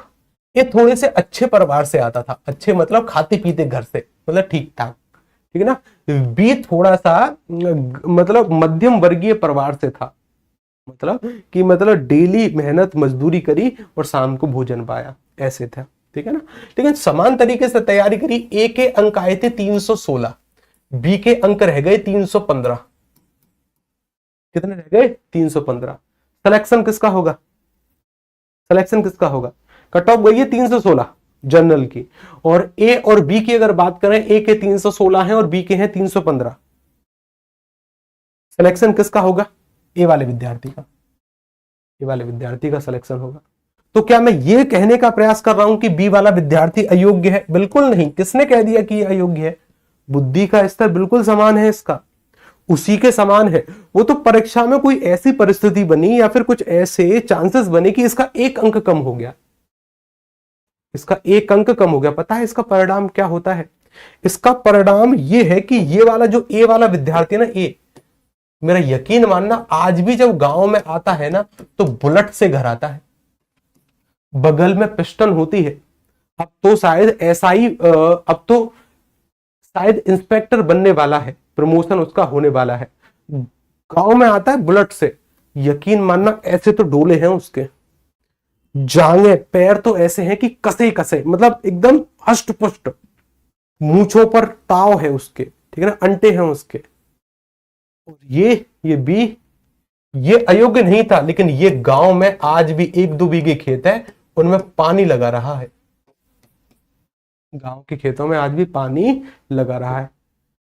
[SPEAKER 1] ये थोड़े से अच्छे परिवार से आता था। अच्छे मतलब खाते पीते घर से, मतलब ठीक ठाक। ठीक है ना। बी थोड़ा सा मतलब मध्यम वर्गीय परिवार से था, मतलब डेली मेहनत मजदूरी करी और शाम को भोजन पाया, ऐसे था। ठीक है ना। लेकिन समान तरीके से तैयारी करी, ए के अंक आए थे 316, बी के अंक रह गए 315। कितने रह गए? 315। सिलेक्शन किसका होगा? सिलेक्शन किसका होगा? कट ऑफ गई है 316 जनरल की, और ए और बी की अगर बात करें, ए के 316 हैं और बी के हैं 315। सिलेक्शन किसका होगा? ए वाले विद्यार्थी का, ए वाले विद्यार्थी का सिलेक्शन होगा। तो क्या मैं ये कहने का प्रयास कर रहा हूं कि बी वाला विद्यार्थी अयोग्य है? बिल्कुल नहीं। किसने कह दिया कि ये अयोग्य है? बुद्धि का स्तर बिल्कुल समान है इसका, उसी के समान है। वो तो परीक्षा में कोई ऐसी परिस्थिति बनी या फिर कुछ ऐसे चांसेस बने कि इसका 1 अंक कम हो गया, इसका 1 अंक कम हो गया। पता है इसका परिणाम क्या होता है? इसका परिणाम यह है कि ये वाला जो ए वाला विद्यार्थी है ना, ए, मेरा यकीन मानना आज भी जब गांव में आता है ना तो बुलेट से घर आता है, बगल में पिस्टन होती है। अब तो शायद एसआई, अब तो शायद इंस्पेक्टर बनने वाला है, प्रमोशन उसका होने वाला है। गांव में आता है बुलेट से, यकीन मानना ऐसे तो डोले हैं उसके, जांगे पैर तो ऐसे हैं कि कसे कसे, मतलब एकदम हष्ट पुष्ट, मूंछों पर ताव है उसके। ठीक है ना, अंटे हैं उसके। और ये बी, ये अयोग्य नहीं था, लेकिन ये गांव में आज भी 1-2 बीघे खेत है, उनमें पानी लगा रहा है। गांव के खेतों में आज भी पानी लगा रहा है।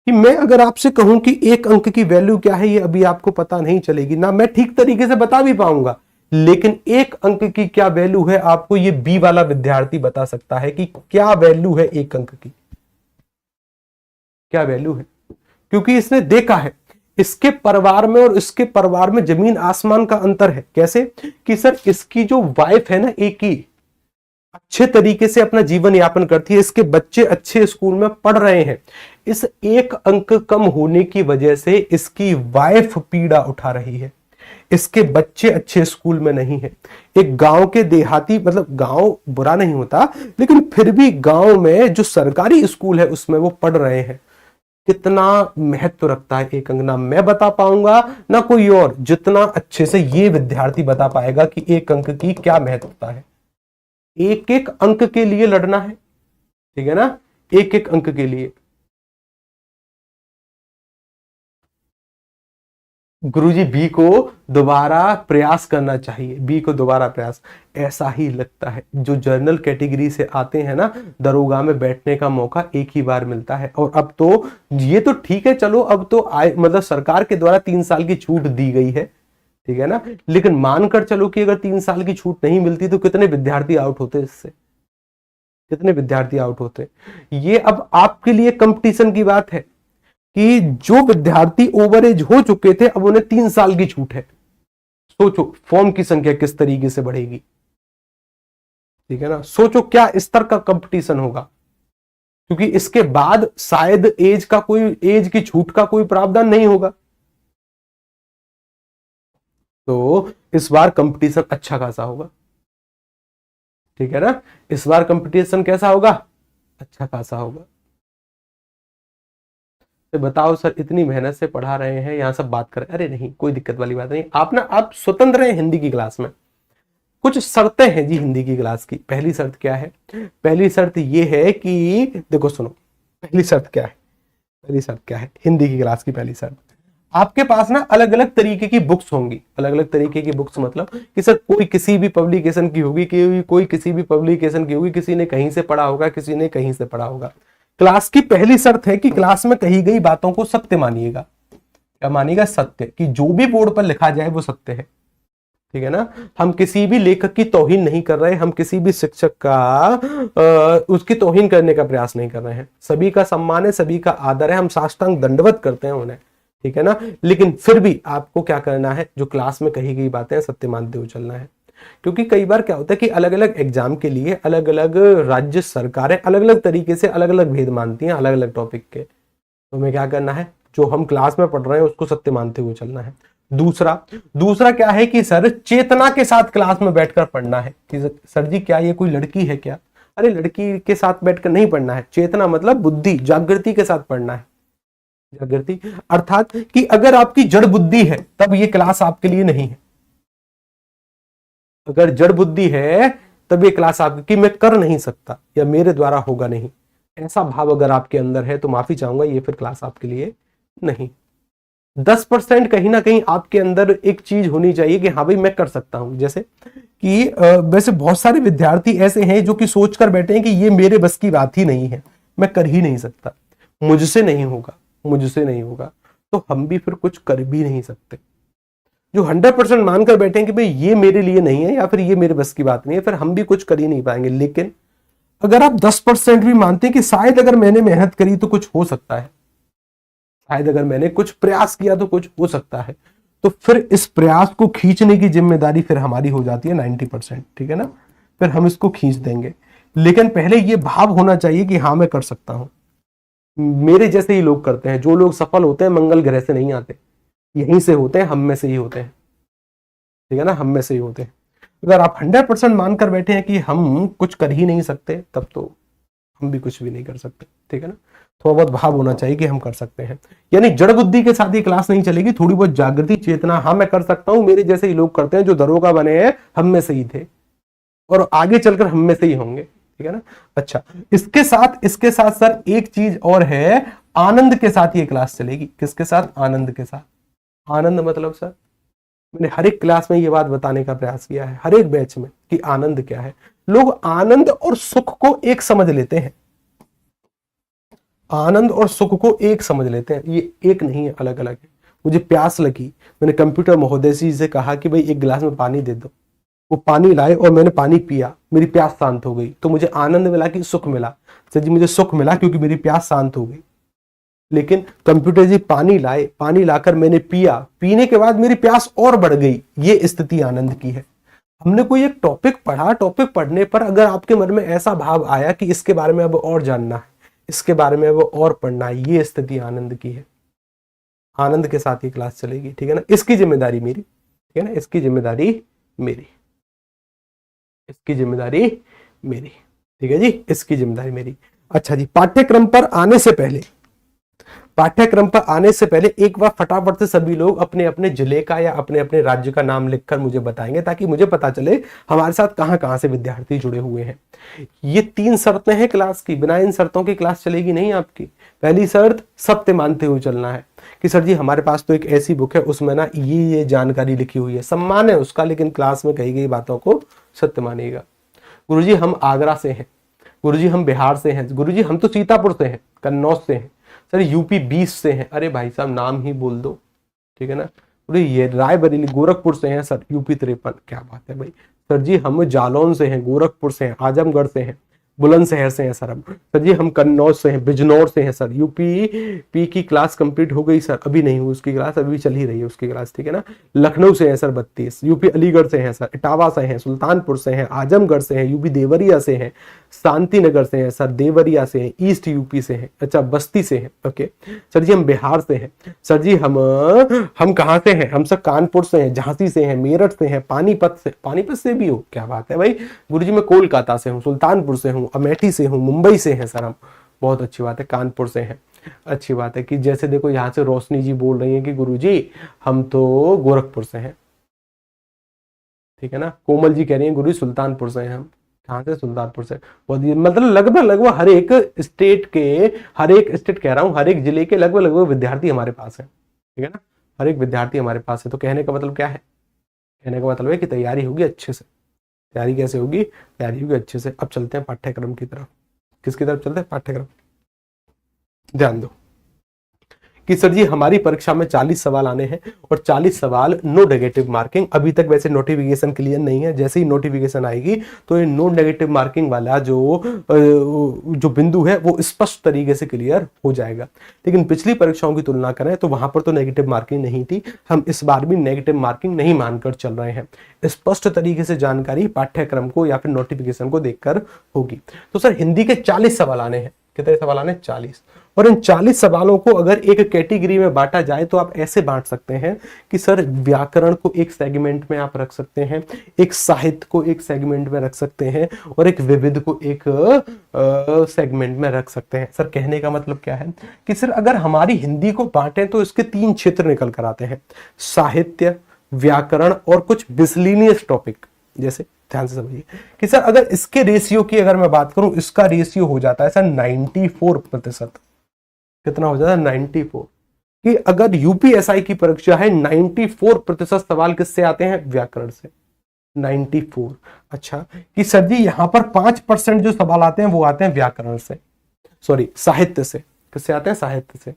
[SPEAKER 1] कि मैं अगर आपसे कहूं कि 1 अंक की वैल्यू क्या है, ये अभी आपको पता नहीं चलेगी ना, मैं ठीक तरीके से बता भी पाऊंगा, लेकिन 1 अंक की क्या वैल्यू है आपको ये बी वाला विद्यार्थी बता सकता है कि क्या वैल्यू है 1 अंक की, क्या वैल्यू है। क्योंकि इसने देखा है, इसके परिवार में और इसके परिवार में जमीन आसमान का अंतर है। कैसे? कि सर इसकी जो वाइफ है ना, एक ही अच्छे तरीके से अपना जीवन यापन करती है, इसके बच्चे अच्छे स्कूल में पढ़ रहे हैं, इस 1 अंक कम होने की वजह से इसकी वाइफ पीड़ा उठा रही है, इसके बच्चे अच्छे स्कूल में नहीं है। एक गांव के देहाती, मतलब गांव बुरा नहीं होता, लेकिन फिर भी गांव में जो सरकारी स्कूल है उसमें वो पढ़ रहे हैं। कितना महत्व रखता है 1 अंक, ना मैं बता पाऊंगा ना कोई और, जितना अच्छे से ये विद्यार्थी बता पाएगा कि 1 अंक की क्या महत्वता है। 1-1 अंक के लिए लड़ना है, ठीक है ना, 1-1 अंक के लिए। गुरुजी बी को दोबारा प्रयास करना चाहिए, बी को दोबारा प्रयास, ऐसा ही लगता है। जो जर्नल कैटेगरी से आते हैं ना, दरोगा में बैठने का मौका एक ही बार मिलता है। और अब तो ये तो ठीक है, चलो अब तो मतलब सरकार के द्वारा 3 साल की छूट दी गई है, ठीक है ना, लेकिन मानकर चलो कि अगर 3 साल की छूट नहीं मिलती तो कितने विद्यार्थी आउट होते इससे, कितने विद्यार्थी आउट होते। ये अब आपके लिए कंपटीशन की बात है कि जो विद्यार्थी ओवर एज हो चुके थे अब उन्हें 3 साल की छूट है। सोचो फॉर्म की संख्या किस तरीके से बढ़ेगी, ठीक है ना। सोचो क्या स्तर का कंपटीशन होगा, क्योंकि इसके बाद शायद एज की छूट का कोई प्रावधान नहीं होगा। तो इस बार कंपटीशन अच्छा खासा होगा, ठीक है ना। इस बार कंपटीशन कैसा होगा, अच्छा खासा होगा। तो बताओ सर इतनी मेहनत से पढ़ा रहे हैं, यहां सब बात करें, अरे नहीं कोई दिक्कत वाली बात नहीं। आप स्वतंत्र हैं हिंदी की क्लास में। कुछ शर्तें हैं जी हिंदी की क्लास की। पहली शर्त क्या है, पहली शर्त ये है कि देखो सुनो, पहली शर्त क्या है, पहली शर्त क्या है हिंदी की क्लास की पहली शर्त, आपके पास ना अलग अलग तरीके की बुक्स होंगी। अलग अलग तरीके की बुक्स मतलब कि सर कोई किसी भी पब्लिकेशन की होगी, कोई किसी भी पब्लिकेशन की होगी, किसी ने कहीं से पढ़ा होगा, किसी ने कहीं से पढ़ा होगा। क्लास की पहली शर्त है कि क्लास में कही गई बातों को सत्य मानिएगा। क्या मानिएगा, सत्य, कि जो भी बोर्ड पर लिखा जाए वो सत्य है, ठीक है ना। हम किसी भी लेखक की तौहीन नहीं कर रहे, हम किसी भी शिक्षक का उसकी तौहीन करने का प्रयास नहीं कर रहे हैं। सभी का सम्मान है, सभी का आदर है, हम साष्टांग दंडवत करते हैं उन्हें, ठीक है ना। लेकिन फिर भी आपको क्या करना है, जो क्लास में कही गई बातें सत्य मानते हुए चलना है। क्योंकि कई बार क्या होता है कि अलग अलग एग्जाम के लिए अलग अलग राज्य सरकारें अलग अलग तरीके से अलग अलग भेद मानती हैं अलग अलग टॉपिक के। तो हमें क्या करना है, जो हम क्लास में पढ़ रहे हैं उसको सत्य मानते हुए चलना है। दूसरा क्या है कि सर चेतना के साथ क्लास में बैठकर पढ़ना है। कि सर जी क्या ये कोई लड़की है क्या, अरे लड़की के साथ बैठकर नहीं पढ़ना है। चेतना मतलब बुद्धि, जागृति के साथ पढ़ना है। जागृति अर्थात कि अगर आपकी जड़ बुद्धि है तब ये क्लास आपके लिए नहीं है। अगर जड़ बुद्धि है तब ये क्लास आपकी, कि मैं कर नहीं सकता या मेरे द्वारा होगा नहीं, ऐसा भाव अगर आपके अंदर है तो माफी चाहूंगा, ये फिर क्लास आपके लिए नहीं। 10% कहीं ना कहीं आपके अंदर एक चीज होनी चाहिए कि हाँ भाई मैं कर सकता हूं। जैसे कि वैसे बहुत सारे विद्यार्थी ऐसे हैं जो कि सोच कर बैठे हैं कि ये मेरे बस की बात ही नहीं है, मैं कर ही नहीं सकता, मुझसे नहीं होगा, मुझसे नहीं होगा। तो हम भी फिर कुछ कर भी नहीं सकते। जो 100% मानकर बैठे हैं कि भाई ये मेरे लिए नहीं है या फिर ये मेरे बस की बात नहीं है, फिर हम भी कुछ कर ही नहीं पाएंगे। लेकिन अगर आप 10% भी मानते हैं कि शायद अगर मैंने मेहनत करी तो कुछ हो सकता है, शायद अगर मैंने कुछ प्रयास किया तो कुछ हो सकता है, तो फिर इस प्रयास को खींचने की जिम्मेदारी फिर हमारी हो जाती है 90%, ठीक है ना। फिर हम इसको खींच देंगे। लेकिन पहले ये भाव होना चाहिए कि हाँ मैं कर सकता हूं। मेरे जैसे ही लोग करते हैं, जो लोग सफल होते हैं मंगल ग्रह से नहीं आते, यहीं से होते हैं, हम में से ही होते हैं, ठीक है ना, हम में से ही होते हैं। अगर आप 100% मानकर बैठे हैं कि हम कुछ कर ही नहीं सकते, तब तो हम भी कुछ भी नहीं कर सकते, ठीक है ना। थोड़ा बहुत भाव होना चाहिए कि हम कर सकते हैं। यानी जड़ बुद्धि के साथ ही क्लास नहीं चलेगी, थोड़ी बहुत जागृति, चेतना, हाँ मैं कर सकता हूं, मेरे जैसे ही लोग करते हैं, जो दरोगा बने हैं हम में से ही थे और आगे चलकर हम में से ही होंगे, ठीक है ना। अच्छा, इसके साथ सर एक चीज और है, आनंद के साथ ये क्लास चलेगी। किसके साथ, आनंद के साथ। आनंद मतलब सर मैंने हर एक क्लास में ये बात बताने का प्रयास किया है, हर एक बैच में, कि आनंद क्या है। लोग आनंद और सुख को एक समझ लेते हैं, आनंद और सुख को एक समझ लेते हैं। ये एक नहीं है, अलग अलग है। मुझे प्यास लगी, मैंने कंप्यूटर महोदय जी से कहा कि भाई एक गिलास में पानी दे दो, वो पानी लाए और मैंने पानी पिया, मेरी प्यास शांत हो गई, तो मुझे आनंद मिला कि सुख मिला। सर जी मुझे सुख मिला क्योंकि मेरी प्यास शांत हो गई। लेकिन कंप्यूटर जी पानी लाए, पानी लाकर मैंने पिया, पीने के बाद मेरी प्यास और बढ़ गई, ये स्थिति आनंद की है। हमने कोई एक टॉपिक पढ़ा, टॉपिक पढ़ने पर अगर आपके मन में ऐसा भाव आया कि इसके बारे में अब और जानना है, इसके बारे में अब और पढ़ना है, ये स्थिति आनंद की है। आनंद के साथ ही क्लास चलेगी, ठीक है ना। इसकी जिम्मेदारी मेरी, ठीक है ना, इसकी जिम्मेदारी मेरी, इसकी जिम्मेदारी मेरी, ठीक है जी, इसकी जिम्मेदारी मेरी। अच्छा जी, पाठ्यक्रम पर आने से पहले, पाठ्यक्रम पर आने से पहले एक बार फटाफट से सभी लोग अपने अपने जिले का या अपने अपने राज्य का नाम लिखकर मुझे बताएंगे, ताकि मुझे पता चले हमारे साथ कहां कहां से विद्यार्थी जुड़े हुए हैं। ये 3 शर्तें हैं क्लास की, बिना इन शर्तों की क्लास चलेगी नहीं आपकी। पहली शर्त सत्य मानते हुए चलना है कि सर जी हमारे पास तो एक ऐसी बुक है, उसमें ना ये जानकारी लिखी हुई है, सम्मान है उसका, लेकिन क्लास में कही गई बातों को सत्य मानिएगा। गुरुजी हम आगरा से हैं, गुरुजी हम बिहार से हैं, गुरुजी हम तो सीतापुर से हैं, कन्नौज से हैं, सर यूपी 20 से हैं। अरे भाई साहब नाम ही बोल दो, ठीक है ना। अरे ये रायबरेली गोरखपुर से हैं सर, यूपी 53। क्या बात है भाई। सर जी हम जालौन से हैं, गोरखपुर से हैं, आजमगढ़ से हैं, बुलंदशहर से हैं सर हम। सर जी हम कन्नौज से हैं, बिजनौर से हैं सर। यूपी पी की क्लास कंप्लीट हो गई सर, अभी नहीं हुई उसकी क्लास, अभी चल ही रही है उसकी क्लास, ठीक है ना। लखनऊ से हैं सर 32, यूपी अलीगढ़ से हैं सर, इटावा से हैं, सुल्तानपुर से हैं, आजमगढ़ से हैं, यूपी देवरिया से हैं, शांति नगर से हैं सर, देवरिया से हैं, ईस्ट यूपी से हैं, अच्छा बस्ती से हैं। ओके सर जी हम बिहार से हैं। सर जी हम कहाँ से हैं, हम सर कानपुर से हैं, झांसी से हैं, मेरठ से हैं, पानीपत से भी हो, क्या बात है भाई। गुरुजी मैं कोलकाता से हूँ, सुल्तानपुर से हूँ, अमेठी से हूँ, मुंबई से हैं सर हम। बहुत अच्छी बात है, कानपुर से हैं। अच्छी बात है कि जैसे देखो यहाँ से रोशनी जी बोल रही है कि गुरुजी हम तो गोरखपुर से हैं, ठीक है ना। कोमल जी कह रही हैं गुरुजी सुल्तानपुर से हैं हम। कहाँ से, सुल्तानपुर से। मतलब लगभग हर एक स्टेट कह रहा हूँ, हर एक जिले के लगभग विद्यार्थी हमारे पास है, ठीक है ना। हर एक विद्यार्थी हमारे पास है। तो कहने का मतलब क्या है, कहने का मतलब है कि तैयारी होगी अच्छे से। तैयारी कैसे होगी, तैयारी होगी अच्छे से। अब चलते हैं पाठ्यक्रम की तरफ। किसकी तरफ चलते हैं, पाठ्यक्रम। ध्यान दो कि सर जी हमारी परीक्षा में 40 सवाल आने हैं और 40 सवाल नो नेगेटिव मार्किंग। अभी तक वैसे नोटिफिकेशन क्लियर नहीं है, जैसे ही नोटिफिकेशन आएगी तो ये नो नेगेटिव मार्किंग वाला जो बिंदु है वो स्पष्ट तरीके से क्लियर हो जाएगा। लेकिन पिछली परीक्षाओं की तुलना करें तो वहां पर तो नेगेटिव मार्किंग नहीं थी, हम इस बार भी नेगेटिव मार्किंग नहीं मानकर चल रहे हैं। स्पष्ट तरीके से जानकारी पाठ्यक्रम को या फिर नोटिफिकेशन को देखकर होगी। तो सर हिंदी के 40 सवाल आने हैं। कितने सवाल आने, 40। और इन 40 सवालों को अगर एक कैटेगरी में बांटा जाए तो आप ऐसे बांट सकते हैं कि सर व्याकरण को एक सेगमेंट में आप रख सकते हैं, एक साहित्य को एक सेगमेंट में रख सकते हैं और एक विविध को एक सेगमेंट में रख सकते हैं। सर कहने का मतलब क्या है कि सर अगर हमारी हिंदी को बांटें तो इसके 3 क्षेत्र निकल कर आते हैं, साहित्य, व्याकरण और कुछ मिसलेनियस टॉपिक। जैसे ध्यान से समझिए कि सर अगर इसके रेशियो की अगर मैं बात करूं, इसका रेशियो हो जाता है सर 94%। कितना हो जाता है, 94। कि अगर यूपीएसआई की परीक्षा है 94% सवाल किससे आते हैं, व्याकरण से। 94। अच्छा कि सर जी यहां पर 5% जो सवाल आते हैं वो आते हैं व्याकरण से, सॉरी साहित्य से। किससे आते हैं, साहित्य से।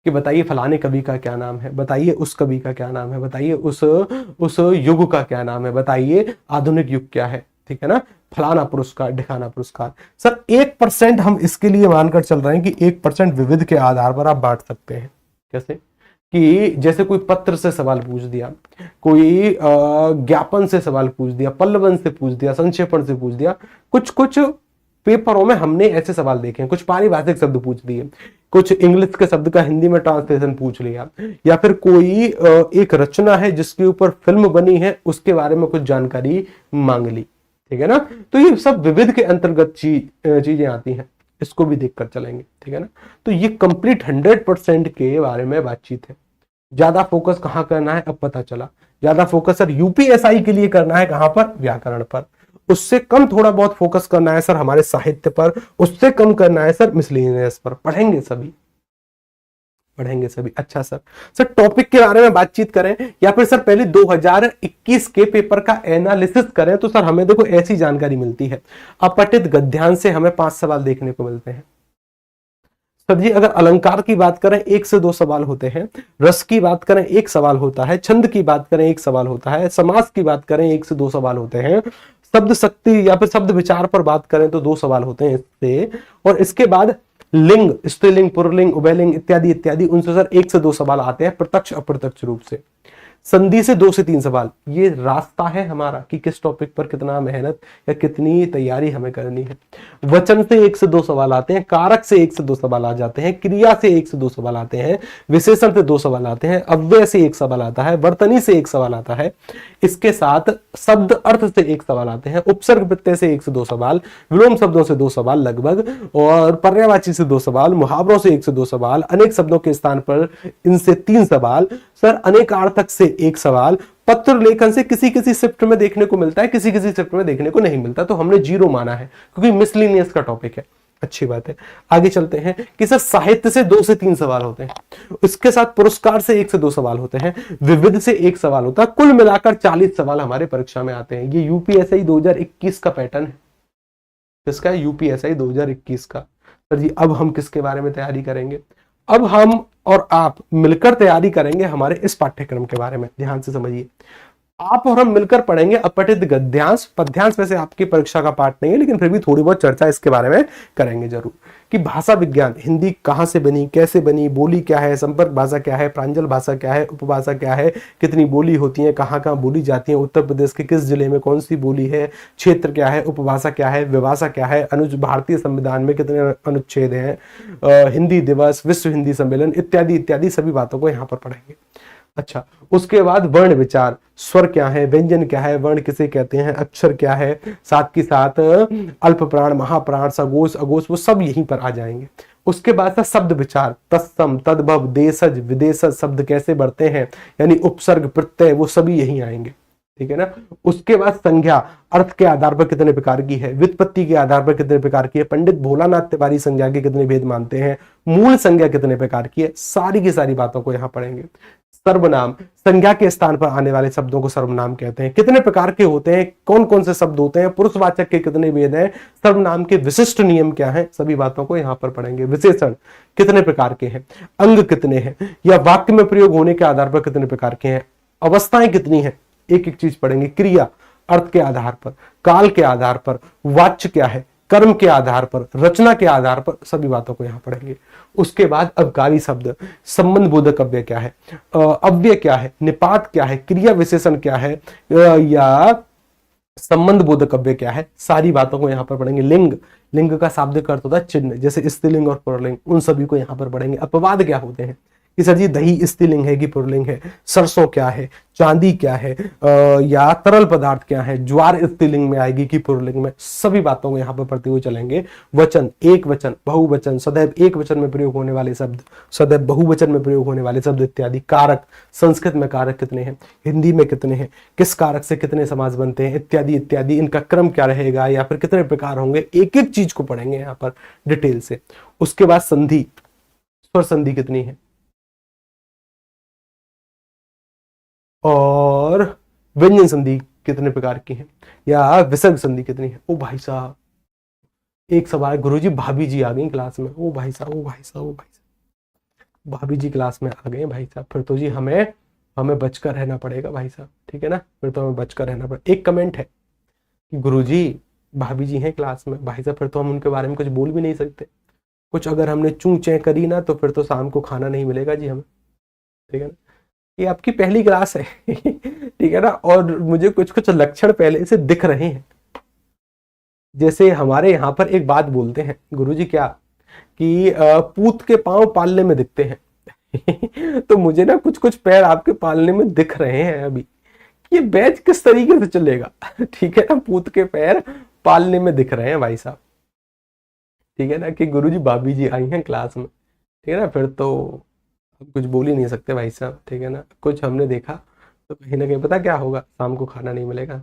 [SPEAKER 1] कि बताइए फलाने कवि का क्या नाम है, बताइए उस कवि का क्या नाम है, बताइए उस युग का क्या नाम है, बताइए आधुनिक युग क्या है, ठीक है ना। फलाना पुरस्कार, ढिकाना पुरस्कार। सर 1% हम इसके लिए मानकर चल रहे हैं कि 1% विविध के आधार पर आप बांट सकते हैं। कैसे कि जैसे कोई पत्र से सवाल पूछ दिया, कोई ज्ञापन से सवाल पूछ दिया, पल्लवन से पूछ दिया, संक्षेपण से पूछ दिया। कुछ कुछ पेपरों में हमने ऐसे सवाल देखे हैं, कुछ पारिभाषिक शब्द पूछ दिए, कुछ इंग्लिश के शब्द का हिंदी में ट्रांसलेशन पूछ लिया, या फिर कोई एक रचना है जिसके ऊपर फिल्म बनी है उसके बारे में कुछ जानकारी मांग ली, ठीक है ना। तो ये सब विविध के अंतर्गत चीजें आती हैं, इसको भी देखकर चलेंगे, ठीक है ना। तो ये कंप्लीट 100% के बारे में बातचीत है। ज्यादा फोकस कहाँ करना है, अब पता चला। ज्यादा फोकस सर यूपीएसआई के लिए करना है, कहां पर, व्याकरण पर। उससे कम थोड़ा बहुत फोकस करना है सर हमारे साहित्य पर, उससे कम करना है सर मिसलेनियस पर। पढ़ेंगे सभी, पढ़ेंगे सभी। अच्छा सर टॉपिक के बारे में बातचीत करें या फिर सर पहले 2021 के पेपर का एनालिसिस करें तो सर हमें देखो ऐसी जानकारी मिलती है। अपठित गद्यांश से हमें 5 सवाल देखने को मिलते हैं। सर जी अगर अलंकार की बात करें 1 से 2 सवाल होते हैं, रस की बात करें 1 सवाल होता है, छंद की बात करें 1 सवाल होता है, समास की बात करें 1 से 2 सवाल होते हैं, शब्द शक्ति या फिर शब्द विचार पर बात करें तो 2 सवाल होते हैं इससे। और इसके बाद लिंग, स्त्रीलिंग, पुरलिंग, उभयलिंग इत्यादि इत्यादि, उनसे सर 1 से 2 सवाल आते हैं प्रत्यक्ष अप्रत्यक्ष रूप से। संधि से 2 से 3 सवाल, ये रास्ता है हमारा कि किस टॉपिक पर कितना मेहनत या कितनी तैयारी हमें करनी है। वचन से 1 से 2 सवाल आते हैं, कारक से 1 से 2 सवाल आ जाते हैं, क्रिया से 1 से 2 सवाल आते हैं, विशेषण से 2 सवाल आते हैं, अव्यय से 1 सवाल आता है, वर्तनी से 1 सवाल आता है, इसके साथ शब्द अर्थ से 1 सवाल आते हैं, उपसर्ग प्रत्यय से 1 से 2 सवाल, विलोम शब्दों से 2 सवाल लगभग, और पर्यायवाची से 2 सवाल, मुहावरों से 1 से 2 सवाल, अनेक शब्दों के स्थान पर इनसे 3 सवाल, सर अनेकार्थक से 1 सवाल, पत्र लेखन से किसी किसी शिफ्ट में देखने को मिलता है, किसी किसी शिफ्ट में देखने को नहीं मिलता, तो हमने 0 माना है क्योंकि मिसलिनियस का टॉपिक है। अच्छी बात है, आगे चलते हैं कि सर साहित्य से 2 से 3 सवाल होते हैं, इसके साथ पुरस्कार से 1 से 2 सवाल होते हैं, विविध से 1 सवाल होता है, कुल मिलाकर 40 सवाल हमारे परीक्षा में आते हैं। ये यूपीएसआई 2021 का पैटर्न है। किसका? यूपीएसआई 2021 का। सर जी अब हम किसके बारे में तैयारी करेंगे? अब हम और आप मिलकर तैयारी करेंगे हमारे इस पाठ्यक्रम के बारे में। ध्यान से समझिए, आप और हम मिलकर पढ़ेंगे अपठित गद्यांश पद्यांश। वैसे आपकी परीक्षा का पाठ नहीं है, लेकिन फिर भी थोड़ी बहुत चर्चा इसके बारे में करेंगे जरूर, कि भाषा विज्ञान, हिंदी कहां से बनी, कैसे बनी, बोली क्या है, संपर्क भाषा क्या है, प्रांजल भाषा क्या है, उपभाषा क्या है, कितनी बोली होती है, कहां कहां बोली जाती है, उत्तर प्रदेश के किस जिले में कौन सी बोली है, क्षेत्र क्या है, उपभाषा क्या है, विभाषा क्या है, भारतीय संविधान में कितने अनुच्छेद हैं, हिंदी दिवस, विश्व हिंदी सम्मेलन इत्यादि इत्यादि सभी बातों को यहाँ पर पढ़ेंगे। अच्छा, उसके बाद वर्ण विचार, स्वर क्या है, व्यंजन क्या है, वर्ण किसे कहते हैं, अक्षर क्या है, साथ के साथ अल्प प्राण, महाप्राण, सगोष, अगोष, वो सब यहीं पर आ जाएंगे। उसके बाद शब्द विचार, तत्सम, तद्भव, देशज, विदेशज शब्द कैसे बढ़ते हैं, यानी उपसर्ग, प्रत्यय, वो सभी यहीं आएंगे। ठीक है ना। उसके बाद संज्ञा, अर्थ के आधार पर कितने प्रकार की है, व्युत्पत्ति के आधार पर कितने प्रकार की है, पंडित भोलानाथ तिवारी संज्ञा के कितने भेद मानते हैं, मूल संज्ञा कितने प्रकार की है, सारी की सारी बातों को यहाँ पढ़ेंगे। सर्वनाम, संज्ञा के स्थान पर आने वाले शब्दों को सर्वनाम कहते हैं, कितने प्रकार के होते हैं, कौन कौन से शब्द होते हैं, पुरुषवाचक के कितने भेद हैं, सर्वनाम के विशिष्ट नियम क्या हैं, सभी बातों को यहाँ पर पढ़ेंगे। विशेषण कितने प्रकार के हैं, अंग कितने हैं, या वाक्य में प्रयोग होने के आधार पर कितने प्रकार के हैं, अवस्थाएं कितनी हैं, एक एक चीज पढ़ेंगे। क्रिया, अर्थ के आधार पर, काल के आधार पर, वाच्य क्या है, कर्म के आधार पर, रचना के आधार पर, सभी बातों को यहां पढ़ेंगे। उसके बाद अवकारी शब्द, संबंध बोधक अव्यय क्या है, अव्यय क्या है, निपात क्या है, क्रिया विशेषण क्या है, या संबंध बोधक अव्यय क्या है, सारी बातों को यहां पर पढ़ेंगे। लिंग, लिंग का शाब्दिक अर्थ होता है चिन्ह, जैसे स्त्रीलिंग और पुल्लिंग, उन सभी को यहां पर पढ़ेंगे। अपवाद क्या होते हैं कि सर जी दही स्त्रीलिंग है कि पुल्लिंग है, सरसों क्या है, चांदी क्या है, या तरल पदार्थ क्या है, ज्वार स्त्रीलिंग में आएगी कि पुल्लिंग में, सभी बातों को यहाँ पर पढ़ते हुए चलेंगे। वचन, एक वचन, बहुवचन, सदैव एक वचन में प्रयोग होने वाले शब्द, सदैव बहुवचन में प्रयोग होने वाले शब्द इत्यादि। कारक, संस्कृत में कारक कितने हैं, हिंदी में कितने हैं, किस कारक से कितने समास बनते हैं, इत्यादि इत्यादि, इनका क्रम क्या रहेगा या फिर कितने प्रकार होंगे, एक एक चीज को पढ़ेंगे यहाँ पर डिटेल से। उसके बाद संधि, स्वर संधि कितनी है, और व्यंजन संधि कितने प्रकार की है, या विसर्ग संधि कितनी है। ओ भाई साहब, एक सवाल, गुरुजी भाभी जी आ गई क्लास में, ओ भाई साहब, ओ भाई साहब, ओ भाई साहब, भाभी जी क्लास में आ गए भाई साहब, फिर तो जी हमें बचकर रहना पड़ेगा भाई साहब, ठीक है ना, फिर तो हमें बचकर रहना पड़ेगा। एक कमेंट है कि गुरुजी भाभी जी हैं क्लास में, भाई साहब फिर तो हम उनके बारे में कुछ बोल भी नहीं सकते, कुछ अगर हमने चूं चै करी ना तो फिर तो शाम को खाना नहीं मिलेगा जी हमें, ठीक है ना। ये आपकी पहली क्लास है ठीक है ना, और मुझे कुछ कुछ लक्षण पहले से दिख रहे हैं। जैसे हमारे यहाँ पर एक बात बोलते हैं गुरुजी, क्या कि पूत के पांव पालने में दिखते हैं तो मुझे ना कुछ कुछ पैर आपके पालने में दिख रहे हैं अभी, ये बैच किस तरीके से चलेगा ठीक है ना, पूत के पैर पालने में दिख रहे हैं भाई साहब, ठीक है ना, कि गुरुजी भाभी जी आई हैं क्लास में, ठीक है ना, फिर तो हम कुछ बोल ही नहीं सकते भाई साहब, ठीक है ना। कुछ हमने देखा तो कहीं ना कहीं पता क्या होगा, शाम को खाना नहीं मिलेगा।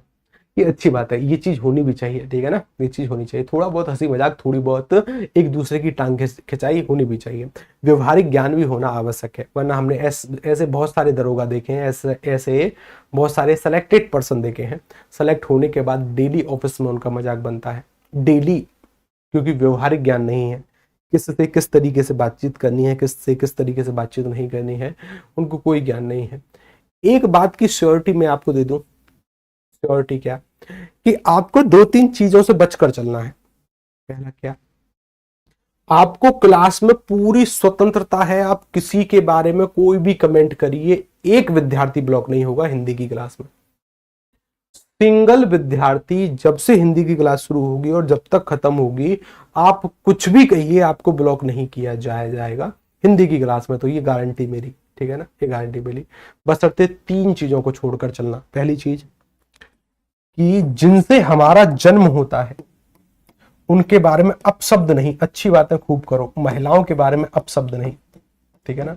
[SPEAKER 1] ये अच्छी बात है, ये चीज होनी भी चाहिए, ठीक है ना, ये चीज होनी चाहिए, थोड़ा बहुत हंसी मजाक, थोड़ी बहुत एक दूसरे की टांग खिंचाई होनी भी चाहिए। व्यवहारिक ज्ञान भी होना आवश्यक है, वरना हमने ऐसे बहुत सारे दरोगा देखे हैं, ऐसे बहुत सारे सेलेक्टेड पर्सन देखे हैं, सेलेक्ट होने के बाद डेली ऑफिस में उनका मजाक बनता है, डेली, क्योंकि व्यवहारिक ज्ञान नहीं है, किससे किस तरीके से बातचीत करनी है, किससे किस तरीके से बातचीत नहीं करनी है, उनको कोई ज्ञान नहीं है। एक बात की श्योरिटी मैं आपको दे दूं, श्योरिटी क्या, कि आपको 2-3 चीजों से बचकर चलना है। पहला क्या, आपको क्लास में पूरी स्वतंत्रता है, आप किसी के बारे में कोई भी कमेंट करिए, एक विद्यार्थी ब्लॉक नहीं होगा हिंदी की क्लास में। सिंगल विद्यार्थी, जब से हिंदी की क्लास शुरू होगी और जब तक खत्म होगी, आप कुछ भी कहिए आपको ब्लॉक नहीं किया जाएगा हिंदी की क्लास में। तो ये गारंटी मेरी, ठीक है ना, ये गारंटी मेरी। बस अर्थात 3 चीजों को छोड़कर चलना। पहली चीज कि जिनसे हमारा जन्म होता है उनके बारे में अपशब्द नहीं, अच्छी बातें खूब करो। महिलाओं के बारे में अपशब्द नहीं, ठीक है ना,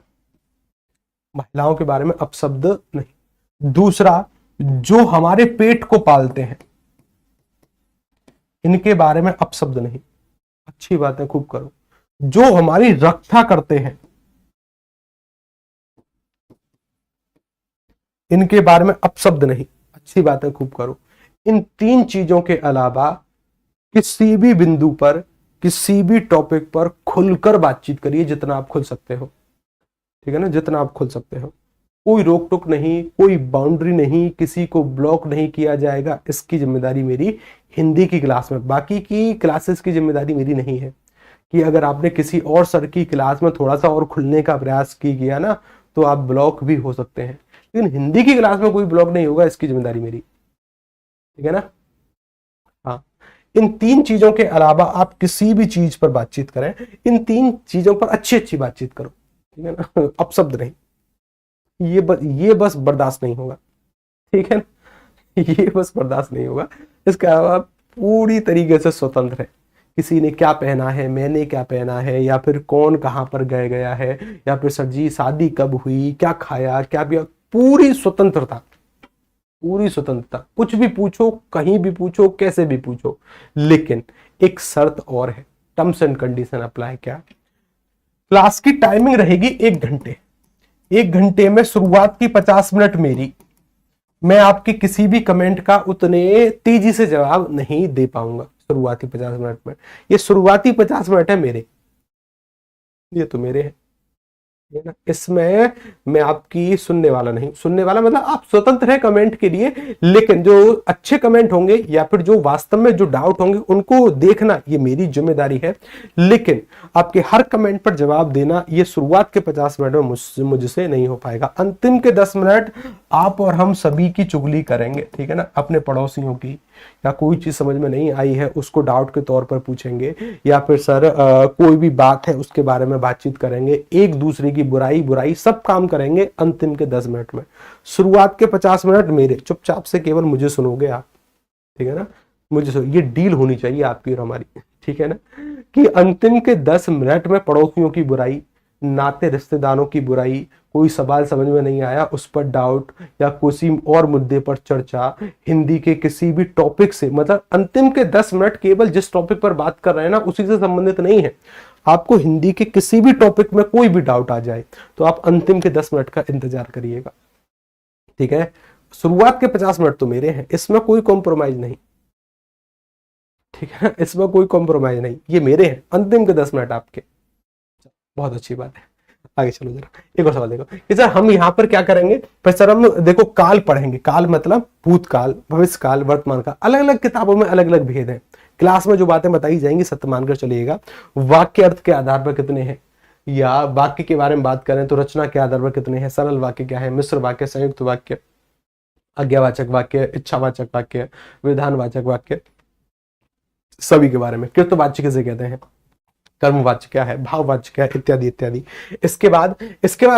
[SPEAKER 1] महिलाओं के बारे में अपशब्द नहीं। दूसरा, जो हमारे पेट को पालते हैं इनके बारे में अपशब्द नहीं, अच्छी बातें खूब करो। जो हमारी रक्षा करते हैं इनके बारे में अपशब्द नहीं, अच्छी बातें खूब करो। इन 3 चीजों के अलावा किसी भी बिंदु पर, किसी भी टॉपिक पर खुलकर बातचीत करिए, जितना आप खुल सकते हो, ठीक है ना, जितना आप खुल सकते हो। कोई रोक टोक नहीं, कोई बाउंड्री नहीं, किसी को ब्लॉक नहीं किया जाएगा। इसकी जिम्मेदारी मेरी हिंदी की क्लास में, बाकी की क्लासेस की जिम्मेदारी मेरी नहीं है। कि अगर आपने किसी और सर की क्लास में थोड़ा सा और खुलने का प्रयास किया ना, तो आप ब्लॉक भी हो सकते हैं, लेकिन हिंदी की क्लास में कोई ब्लॉक नहीं होगा, इसकी जिम्मेदारी मेरी, ठीक है ना। हाँ, इन 3 चीजों के अलावा आप किसी भी चीज पर बातचीत करें, इन 3 चीजों पर अच्छी अच्छी बातचीत करो, ठीक है ना, अपशब्द नहीं। ये बस बर्दाश्त नहीं होगा, ठीक है ना, ये बस बर्दाश्त नहीं होगा। इसके अलावा पूरी तरीके से स्वतंत्र है। किसी ने क्या पहना है, मैंने क्या पहना है, या फिर कौन कहां पर गया है, या फिर सर जी शादी कब हुई, क्या खाया, क्या पिया, पूरी स्वतंत्रता, पूरी स्वतंत्रता। कुछ भी पूछो, कहीं भी पूछो, कैसे भी पूछो। लेकिन एक शर्त और है, टर्म्स एंड कंडीशन अप्लाई। क्या? क्लास की टाइमिंग रहेगी 1 घंटे। 1 घंटे में शुरुआत की 50 मिनट मेरी, मैं आपके किसी भी कमेंट का उतने तेजी से जवाब नहीं दे पाऊंगा शुरुआती 50 मिनट में। ये शुरुआती 50 मिनट है मेरे, ये तो मेरे हैं, है ना। इसमें मैं आपकी सुनने वाला नहीं, सुनने वाला मतलब आप स्वतंत्र हैं कमेंट के लिए, लेकिन जो अच्छे कमेंट होंगे या फिर जो वास्तव में जो डाउट होंगे उनको देखना ये मेरी जिम्मेदारी है। लेकिन आपके हर कमेंट पर जवाब देना ये शुरुआत के 50 मिनट में मुझसे नहीं हो पाएगा। अंतिम के 10 मिनट आप और हम सभी की चुगली करेंगे, ठीक है ना, अपने पड़ोसियों की, या कोई चीज समझ में नहीं आई है उसको डाउट के तौर पर पूछेंगे, या फिर सर कोई भी बात है उसके बारे में बातचीत करेंगे, एक दूसरे की बुराई सब काम करेंगे अंतिम के 10 मिनट में। शुरुआत के 50 मिनट मेरे, चुपचाप से केवल मुझे सुनोगे आप, ठीक है ना, मुझे ये डील होनी चाहिए आपकी और हमारी, ठीक है ना, कि अंतिम के 10 मिनट में पड़ोसियों की बुराई, नाते रिश्तेदारों की बुराई, कोई सवाल समझ में नहीं आया उस पर डाउट, या किसी और मुद्दे पर चर्चा, हिंदी के किसी भी टॉपिक से, मतलब अंतिम के 10 मिनट केवल जिस टॉपिक पर बात कर रहे हैं ना उसी से संबंधित नहीं है। आपको हिंदी के किसी भी टॉपिक में कोई भी डाउट आ जाए तो आप अंतिम के 10 मिनट का इंतजार करिएगा, ठीक है। शुरुआत के 50 मिनट तो मेरे हैं, इसमें कोई कॉम्प्रोमाइज नहीं, ठीक है, इसमें कोई कॉम्प्रोमाइज नहीं, ये मेरे हैं, अंतिम के 10 मिनट आपके। बहुत अच्छी बात है, आगे चलो जरा। एक और सवाल देखो कि सर हम यहाँ पर क्या करेंगे। पर सर हम देखो काल पढ़ेंगे, काल मतलब भूतकाल, भविष्य काल, वर्तमान काल, अलग अलग किताबों में अलग अलग भेद है। क्लास में जो बातें बताई जाएंगी सत्य मानकर चलिएगा। वाक्य अर्थ के आधार पर कितने हैं, या वाक्य के बारे में बात करें तो रचना के आधार पर कितने हैं, सरल वाक्य क्या है, मिश्र वाक्य, संयुक्त वाक्य, आज्ञावाचक वाक्य, इच्छावाचक वाक्य, विधानवाचक वाक्य, सभी के बारे में। कृतवाच्य किसे कहते हैं, कर्मवाच्य क्या है, भाववाच्य क्या है, इत्यादि इत्यादि। इसके बाद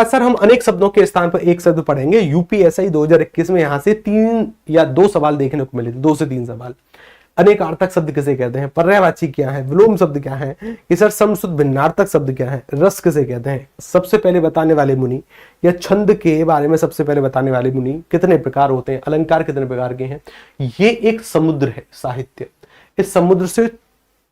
[SPEAKER 1] सर हम अनेक शब्दों के स्थान पर एक शब्द पढ़ेंगे। यूपीएससी 2021 में यहां से 3 या 2 सवाल देखने को मिले थे, 2 से 3 सवाल। अनेकार्थक शब्द किसे कहते हैं, पर्यायवाची क्या है, विलोम शब्द क्या है, कि सर समशुद्ध भिन्नार्थक शब्द क्या है, रस किसे कहते हैं, सबसे पहले बताने वाले मुनि, या छंद के बारे में सबसे पहले बताने वाले मुनि, कितने प्रकार होते हैं, अलंकार कितने प्रकार के हैं। ये एक समुद्र है साहित्य, इस समुद्र से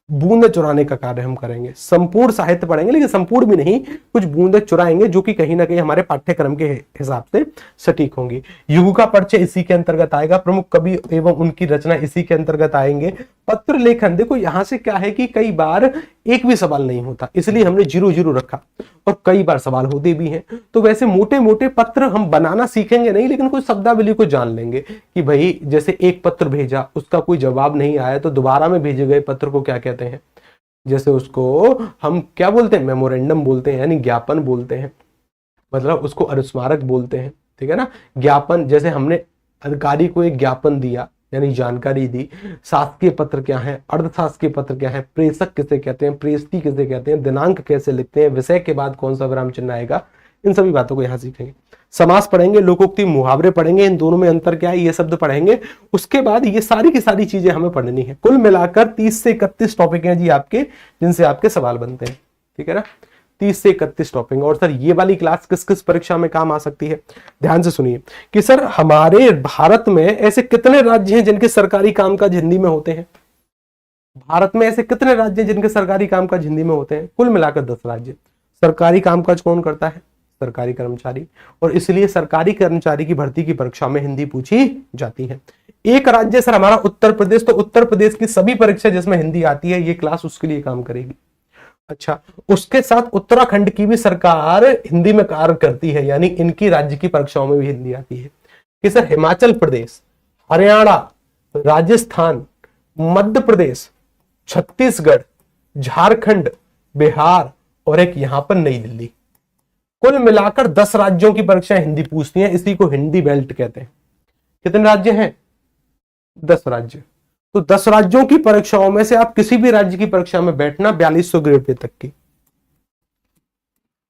[SPEAKER 1] बूंदे चुराने का कार्य हम करेंगे। संपूर्ण साहित्य पढ़ेंगे लेकिन संपूर्ण भी नहीं, कुछ बूंदे चुराएंगे जो कि कहीं ना कहीं हमारे पाठ्यक्रम के हिसाब से सटीक होंगी। युग का परिचय इसी के अंतर्गत आएगा, प्रमुख कवि एवं उनकी रचना इसी के अंतर्गत आएंगे। पत्र लेखन, देखो यहां से क्या है कि कई बार एक भी सवाल नहीं होता, इसलिए हमने 0-0 रखा, और कई बार सवाल होते भी हैं। तो वैसे मोटे मोटे पत्र हम बनाना सीखेंगे नहीं, लेकिन कुछ शब्दावली को जान लेंगे कि भाई जैसे एक पत्र भेजा, उसका कोई जवाब नहीं आया तो दोबारा में भेजे गए पत्र को क्या कहते हैं। जैसे उसको हम क्या बोलते हैं, मेमोरेंडम बोलते हैं, यानी ज्ञापन बोलते हैं, मतलब उसको अनुस्मारक बोलते हैं, ठीक है ना। ज्ञापन, जैसे हमने अधिकारी को एक ज्ञापन दिया यानी जानकारी दी। शासकीय पत्र क्या है, अर्धशासकीय पत्र क्या है, प्रेषक किसे कहते हैं, प्रेषती किसे कहते हैं, दिनांक कैसे लिखते हैं, विषय के बाद कौन सा विराम चिन्ह आएगा, इन सभी बातों को यहाँ सीखेंगे। समास पढ़ेंगे, लोकोक्ति, मुहावरे पढ़ेंगे, इन दोनों में अंतर क्या है ये शब्द पढ़ेंगे। उसके बाद ये सारी की सारी चीजें हमें पढ़नी है। कुल मिलाकर 30 से 31 टॉपिक हैं जी आपके, जिनसे आपके सवाल बनते हैं, ठीक है ना। 30 से 31 टॉपिक। और सर ये वाली क्लास किस किस परीक्षा में काम आ सकती है, ध्यान से सुनिए कि सर हमारे भारत में ऐसे कितने राज्य हैं जिनके सरकारी कामकाज हिंदी में होते हैं। भारत में ऐसे कितने राज्य हैं जिनके सरकारी कामकाज हिंदी में होते हैं, कुल मिलाकर 10 राज्य। सरकारी कामकाज कौन करता है, सरकारी कर्मचारी, और इसलिए सरकारी कर्मचारी की भर्ती की परीक्षा में हिंदी पूछी जाती है। एक राज्य सर हमारा उत्तर प्रदेश, तो उत्तर प्रदेश की सभी परीक्षा जिसमें हिंदी आती है ये क्लास उसके लिए काम करेगी। अच्छा, उसके साथ उत्तराखंड की भी सरकार हिंदी में कार्य करती है, यानी इनकी राज्य की परीक्षाओं में भी हिंदी आती है। कि सर हिमाचल प्रदेश, हरियाणा, राजस्थान, मध्य प्रदेश, छत्तीसगढ़, झारखंड, बिहार और एक यहां पर नई दिल्ली, कुल मिलाकर 10 राज्यों की परीक्षाएं हिंदी पूछती हैं। इसी को हिंदी बेल्ट कहते हैं। कितने राज्य हैं, 10 राज्य। तो 10 राज्यों की परीक्षाओं में से आप किसी भी राज्य की परीक्षा में बैठना 4200 ग्रेड पे तक की,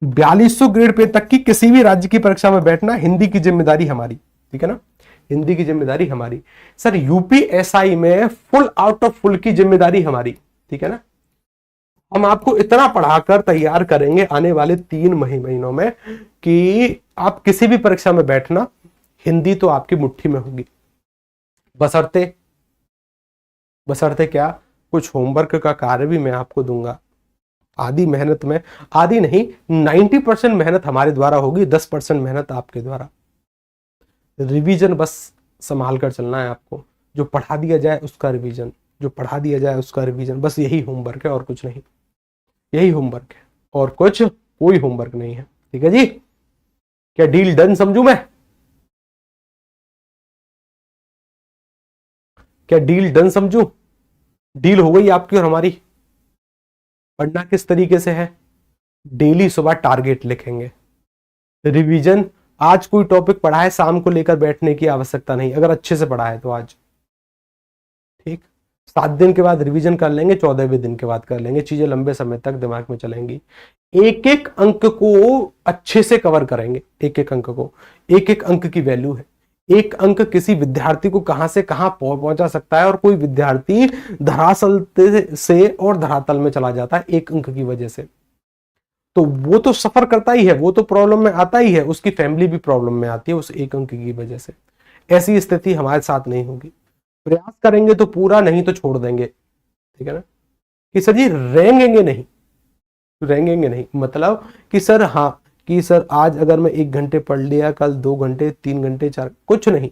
[SPEAKER 1] 4200 ग्रेड पे तक की किसी भी राज्य की परीक्षा में बैठना, हिंदी की जिम्मेदारी हमारी, ठीक है ना, हिंदी की जिम्मेदारी हमारी। सर यूपीएसआई में फुल आउट ऑफ फुल की जिम्मेदारी हमारी, ठीक है ना। हम आपको इतना पढ़ाकर तैयार करेंगे आने वाले 3 महीनों में कि आप किसी भी परीक्षा में बैठना, हिंदी तो आपकी मुट्ठी में होगी। बशर्ते क्या, कुछ होमवर्क का कार्य भी मैं आपको दूंगा। आधी मेहनत में, आधी नहीं 90% मेहनत हमारे द्वारा होगी, 10% मेहनत आपके द्वारा। रिवीजन बस संभाल कर चलना है आपको। जो पढ़ा दिया जाए उसका रिवीजन, जो पढ़ा दिया जाए उसका रिवीजन, बस यही होमवर्क है और कुछ नहीं। यही होमवर्क है और कुछ कोई होमवर्क नहीं है, ठीक है जी। क्या डील डन समझू मैं, क्या डील डन समझू, डील हो गई आपकी और हमारी। पढ़ना किस तरीके से है, डेली सुबह टारगेट लिखेंगे। रिवीजन, आज कोई टॉपिक पढ़ा है शाम को लेकर बैठने की आवश्यकता नहीं, अगर अच्छे से पढ़ा है तो आज, ठीक। 7 दिन के बाद रिवीजन कर लेंगे, 14वें दिन के बाद कर लेंगे, चीजें लंबे समय तक दिमाग में चलेंगी। एक एक अंक को अच्छे से कवर करेंगे, एक एक अंक को, एक एक अंक की वैल्यू है। एक अंक किसी विद्यार्थी को कहां से कहां पहुंचा सकता है, और कोई विद्यार्थी धरातल से और धरातल में चला जाता है एक अंक की वजह से। तो वो तो सफर करता ही है, वो तो प्रॉब्लम में आता ही है, उसकी फैमिली भी प्रॉब्लम में आती है उस एक अंक की वजह से। ऐसी स्थिति हमारे साथ नहीं होगी। प्रयास करेंगे तो पूरा, नहीं तो छोड़ देंगे, ठीक है ना। कि सर जी रेंगेंगे नहीं, रेंगेंगे नहीं मतलब कि सर हाँ, कि सर आज अगर मैं 1 घंटे पढ़ लिया, कल 2 घंटे, 3 घंटे, 4, कुछ नहीं।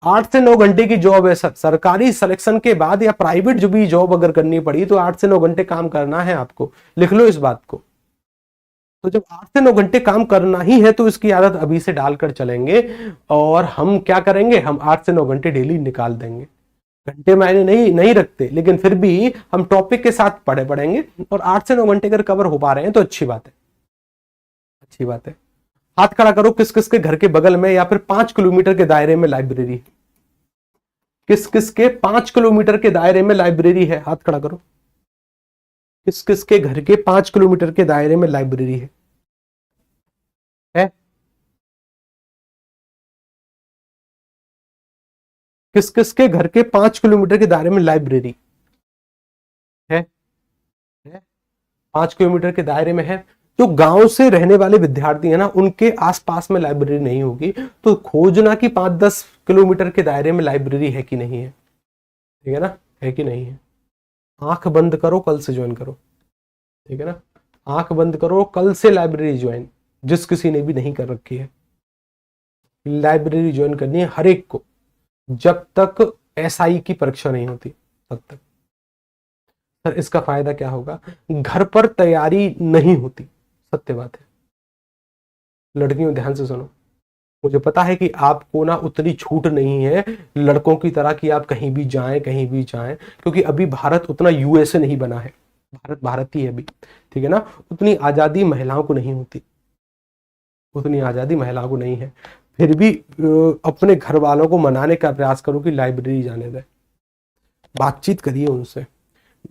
[SPEAKER 1] 8 से 9 घंटे की जॉब है सर, सरकारी सिलेक्शन के बाद या प्राइवेट जो भी जॉब अगर करनी पड़ी तो 8 से 9 घंटे काम करना है आपको, लिख लो इस बात को। तो जब 8 से 9 घंटे काम करना ही है तो इसकी आदत अभी से डालकर चलेंगे। और हम क्या करेंगे, हम 8 से 9 घंटे डेली निकाल देंगे। घंटे मायने नहीं रखते, लेकिन फिर भी हम टॉपिक के साथ पढ़ेंगे, और 8 से 9 घंटे अगर कवर हो पा रहे हैं तो अच्छी बात है, अच्छी बात है। हाथ खड़ा करो किस किस के घर के बगल में या फिर 5 किलोमीटर के दायरे में लाइब्रेरी, किस किस के 5 किलोमीटर के दायरे में लाइब्रेरी है, हाथ खड़ा करो। किस किस के घर के 5 किलोमीटर के दायरे में लाइब्रेरी है? किस किस के घर के 5 किलोमीटर के दायरे में लाइब्रेरी है? 5 किलोमीटर के दायरे में है। जो गांव से रहने वाले विद्यार्थी है ना, उनके आसपास में लाइब्रेरी नहीं होगी, तो खोजना कि 5-10 किलोमीटर के दायरे में लाइब्रेरी है कि नहीं है, ठीक है ना, है कि नहीं है। आंख बंद करो, कल से ज्वाइन करो, ठीक है ना। आंख बंद करो, कल से लाइब्रेरी ज्वाइन, जिस किसी ने भी नहीं कर रखी है। लाइब्रेरी ज्वाइन करनी है हर एक को, जब तक एसआई की परीक्षा नहीं होती तब तक। सर इसका फायदा क्या होगा, घर पर तैयारी नहीं होती, सत्य बात है। लड़कियों ध्यान से सुनो, मुझे पता है कि आपको ना उतनी छूट नहीं है लड़कों की तरह कि आप कहीं भी जाएं, क्योंकि अभी भारत उतना यूएसए नहीं बना है, भारत भारत ही है अभी, ठीक है ना, उतनी आजादी महिलाओं को नहीं होती, उतनी आजादी महिलाओं को नहीं है। फिर भी अपने घर वालों को मनाने का प्रयास करो कि लाइब्रेरी जाने दें, बातचीत करिए उनसे,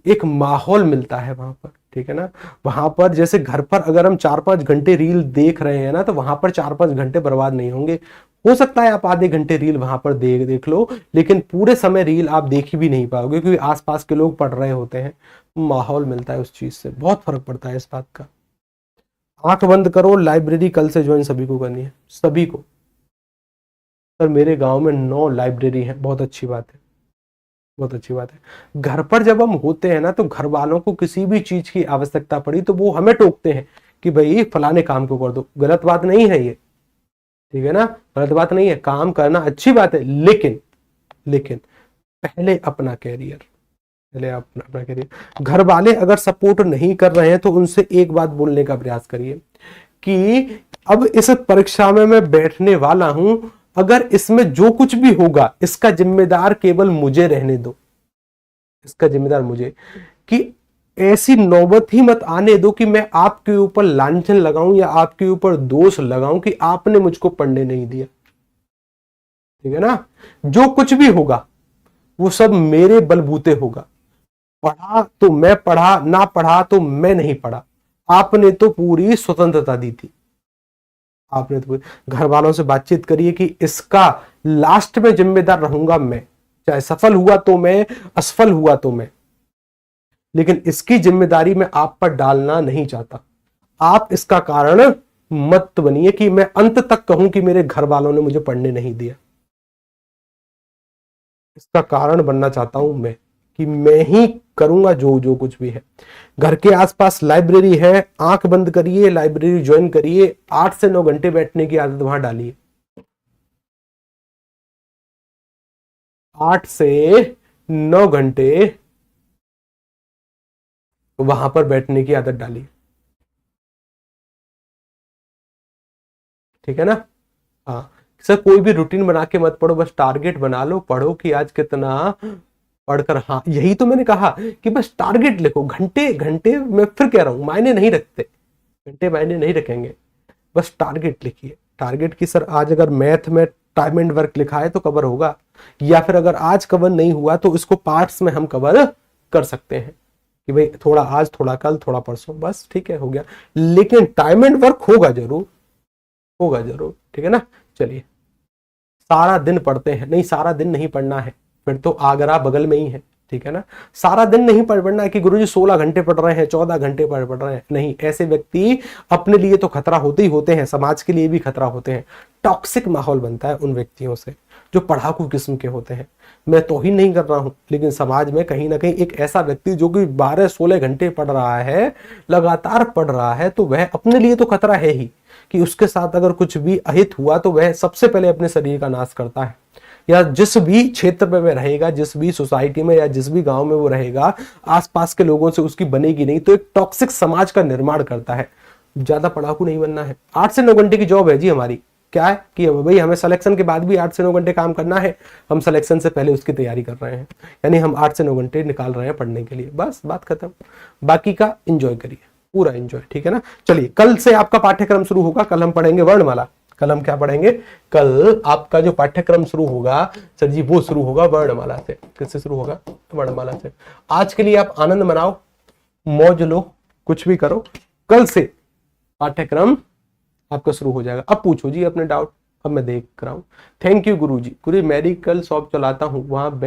[SPEAKER 1] एक माहौल मिलता है वहां पर, ठीक है ना। वहां पर जैसे घर पर अगर हम 4-5 घंटे रील देख रहे हैं ना, तो वहां पर 4-5 घंटे बर्बाद नहीं होंगे। हो सकता है आप आधे घंटे रील वहां पर देख लो, लेकिन पूरे समय रील आप देख ही भी नहीं पाओगे, क्योंकि आसपास के लोग पढ़ रहे होते हैं। माहौल मिलता है उस चीज से, बहुत फर्क पड़ता है इस बात का। आंख बंद करो, लाइब्रेरी कल से ज्वाइन सभी को करनी है, सभी को। सर मेरे गांव में 9 लाइब्रेरी है, बहुत अच्छी बात है, बहुत अच्छी बात है। घर पर जब हम होते हैं ना, तो घर वालों को किसी भी चीज की आवश्यकता पड़ी तो वो हमें टोकते हैं कि भाई फलाने काम को कर दो। गलत बात नहीं है ये, ठीक है ना, गलत बात नहीं है, काम करना अच्छी बात है, लेकिन लेकिन पहले अपना कैरियर, पहले अपना कैरियर। घर वाले अगर सपोर्ट नहीं कर रहे हैं तो उनसे एक बात बोलने का प्रयास करिए कि अब इस परीक्षा में मैं बैठने वाला हूं, अगर इसमें जो कुछ भी होगा इसका जिम्मेदार केवल मुझे रहने दो, इसका जिम्मेदार मुझे, कि ऐसी नौबत ही मत आने दो कि मैं आपके ऊपर लांछन लगाऊं या आपके ऊपर दोष लगाऊं कि आपने मुझको पढ़ने नहीं दिया, ठीक है ना। जो कुछ भी होगा वो सब मेरे बलबूते होगा। पढ़ा तो मैं पढ़ा, ना पढ़ा तो मैं नहीं पढ़ा। आपने तो पूरी स्वतंत्रता दी थी, आपने तो। घर वालों से बातचीत करिए कि इसका लास्ट में जिम्मेदार रहूंगा मैं, चाहे सफल हुआ तो मैं, असफल हुआ तो मैं, लेकिन इसकी जिम्मेदारी मैं आप पर डालना नहीं चाहता। आप इसका कारण मत बनिए कि मैं अंत तक कहूं कि मेरे घर वालों ने मुझे पढ़ने नहीं दिया। इसका कारण बनना चाहता हूं मैं, कि मैं ही करूंगा जो जो कुछ भी है। घर के आसपास लाइब्रेरी है, आंख बंद करिए, लाइब्रेरी ज्वाइन करिए, 8 से 9 घंटे बैठने की आदत वहां डालिए, 8 से 9 घंटे वहां पर बैठने की आदत डालिए, ठीक है ना। हाँ सर, कोई भी रूटीन बना के मत पढ़ो, बस टारगेट बना लो, पढ़ो कि आज कितना पढ़कर। हाँ यही तो मैंने कहा कि बस टारगेट लिखो, घंटे घंटे मैं फिर कह रहा हूं मायने नहीं रखते, घंटे मायने नहीं रखेंगे, बस टारगेट लिखिए। टारगेट की सर आज अगर मैथ में टाइम एंड वर्क लिखा है तो कवर होगा, या फिर अगर आज कवर नहीं हुआ तो इसको पार्ट्स में हम कवर कर सकते हैं कि भाई थोड़ा आज, थोड़ा कल, थोड़ा परसों, बस ठीक है, हो गया। लेकिन टाइम एंड वर्क होगा जरूर, होगा जरूर, ठीक है ना। चलिए, सारा दिन पढ़ते हैं, नहीं सारा दिन नहीं पढ़ना है, फिर तो आगरा बगल में ही है, ठीक है ना। सारा दिन नहीं पढ़ना है कि गुरुजी 16 घंटे पढ़ रहे हैं, 14 घंटे पढ़ रहे हैं, नहीं। ऐसे व्यक्ति अपने लिए तो खतरा होते ही होते हैं, समाज के लिए भी खतरा होते हैं। टॉक्सिक माहौल बनता है उन व्यक्तियों से जो पढ़ाकू किस्म के होते हैं। मैं तौहीन नहीं कर रहा हूं, लेकिन समाज में कहीं ना कहीं एक ऐसा व्यक्ति जो कि 12-16 घंटे पढ़ रहा है, लगातार पढ़ रहा है, तो वह अपने लिए तो खतरा है ही, कि उसके साथ अगर कुछ भी अहित हुआ तो वह सबसे पहले अपने शरीर का नाश करता है। या जिस भी क्षेत्र में वह रहेगा, जिस भी सोसाइटी में या जिस भी गांव में वो रहेगा, आसपास के लोगों से उसकी बनेगी नहीं, तो एक टॉक्सिक समाज का निर्माण करता है। ज्यादा पढ़ाकू नहीं बनना है। 8 से 9 घंटे की जॉब है जी हमारी। क्या है कि भाई हमें सिलेक्शन के बाद भी 8 से 9 घंटे काम करना है, हम सिलेक्शन से पहले उसकी तैयारी कर रहे हैं, यानी हम 8 से 9 घंटे निकाल रहे हैं पढ़ने के लिए, बस बात खत्म। बाकी का एंजॉय करिए, पूरा एंजॉय, ठीक है ना। चलिए, कल से आपका पाठ्यक्रम शुरू होगा, कल हम पढ़ेंगे वर्णमाला। कल हम क्या पढ़ेंगे? कल आपका जो पाठ्यक्रम शुरू होगा सर जी, वो शुरू होगा वर्णमाला से। किससे शुरू होगा? वर्णमाला से। आज के लिए आप आनंद मनाओ, मौज लो, कुछ भी करो, कल से पाठ्यक्रम आपका शुरू हो जाएगा। अब पूछो जी अपने डाउट, अब मैं देख रहा हूँ। Thank you Guru ji. Guru medical shop चलाता हूँ, वहां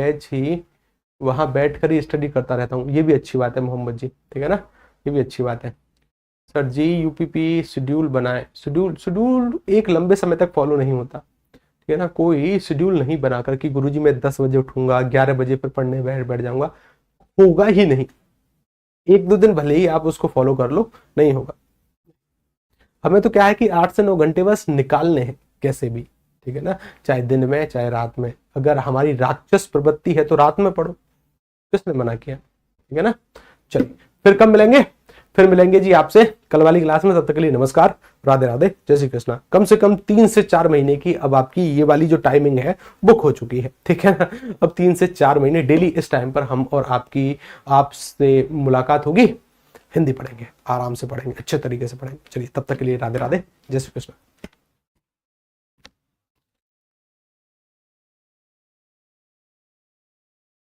[SPEAKER 1] बैठकर ही स्टडी करता रहता हूँ। ये भी अच्छी बात है मोहम्मद जी, ठीक है ना, ये भी अच्छी बात है। सर जी यूपीपी शेड्यूल बनाए। शेड्यूल एक लंबे समय तक फॉलो नहीं होता, ठीक है ना। कोई शेड्यूल नहीं बनाकर कि गुरुजी मैं 10 बजे उठूंगा, 11 बजे पर पढ़ने बैठ जाऊंगा, होगा ही नहीं। 1-2 दिन भले ही आप उसको फॉलो कर लो, नहीं होगा। हमें तो क्या है कि 8 से 9 घंटे बस निकालने हैं कैसे भी, ठीक है ना, चाहे दिन में चाहे रात में। अगर हमारी राक्षस प्रवृत्ति है तो रात में पढ़ो, किसने मना किया, ठीक है ना। चलिए, फिर कब मिलेंगे? फिर मिलेंगे जी आपसे कल वाली क्लास में। तब तक के लिए नमस्कार, राधे राधे, जय श्री कृष्णा। कम से कम 3 से 4 महीने की अब आपकी ये वाली जो टाइमिंग है बुक हो चुकी है, ठीक है ना। अब 3 से 4 महीने डेली इस टाइम पर हम और आपसे मुलाकात होगी। हिंदी पढ़ेंगे, आराम से पढ़ेंगे, अच्छे तरीके से पढ़ेंगे। चलिए तब तक के लिए राधे राधे, जय श्री कृष्ण।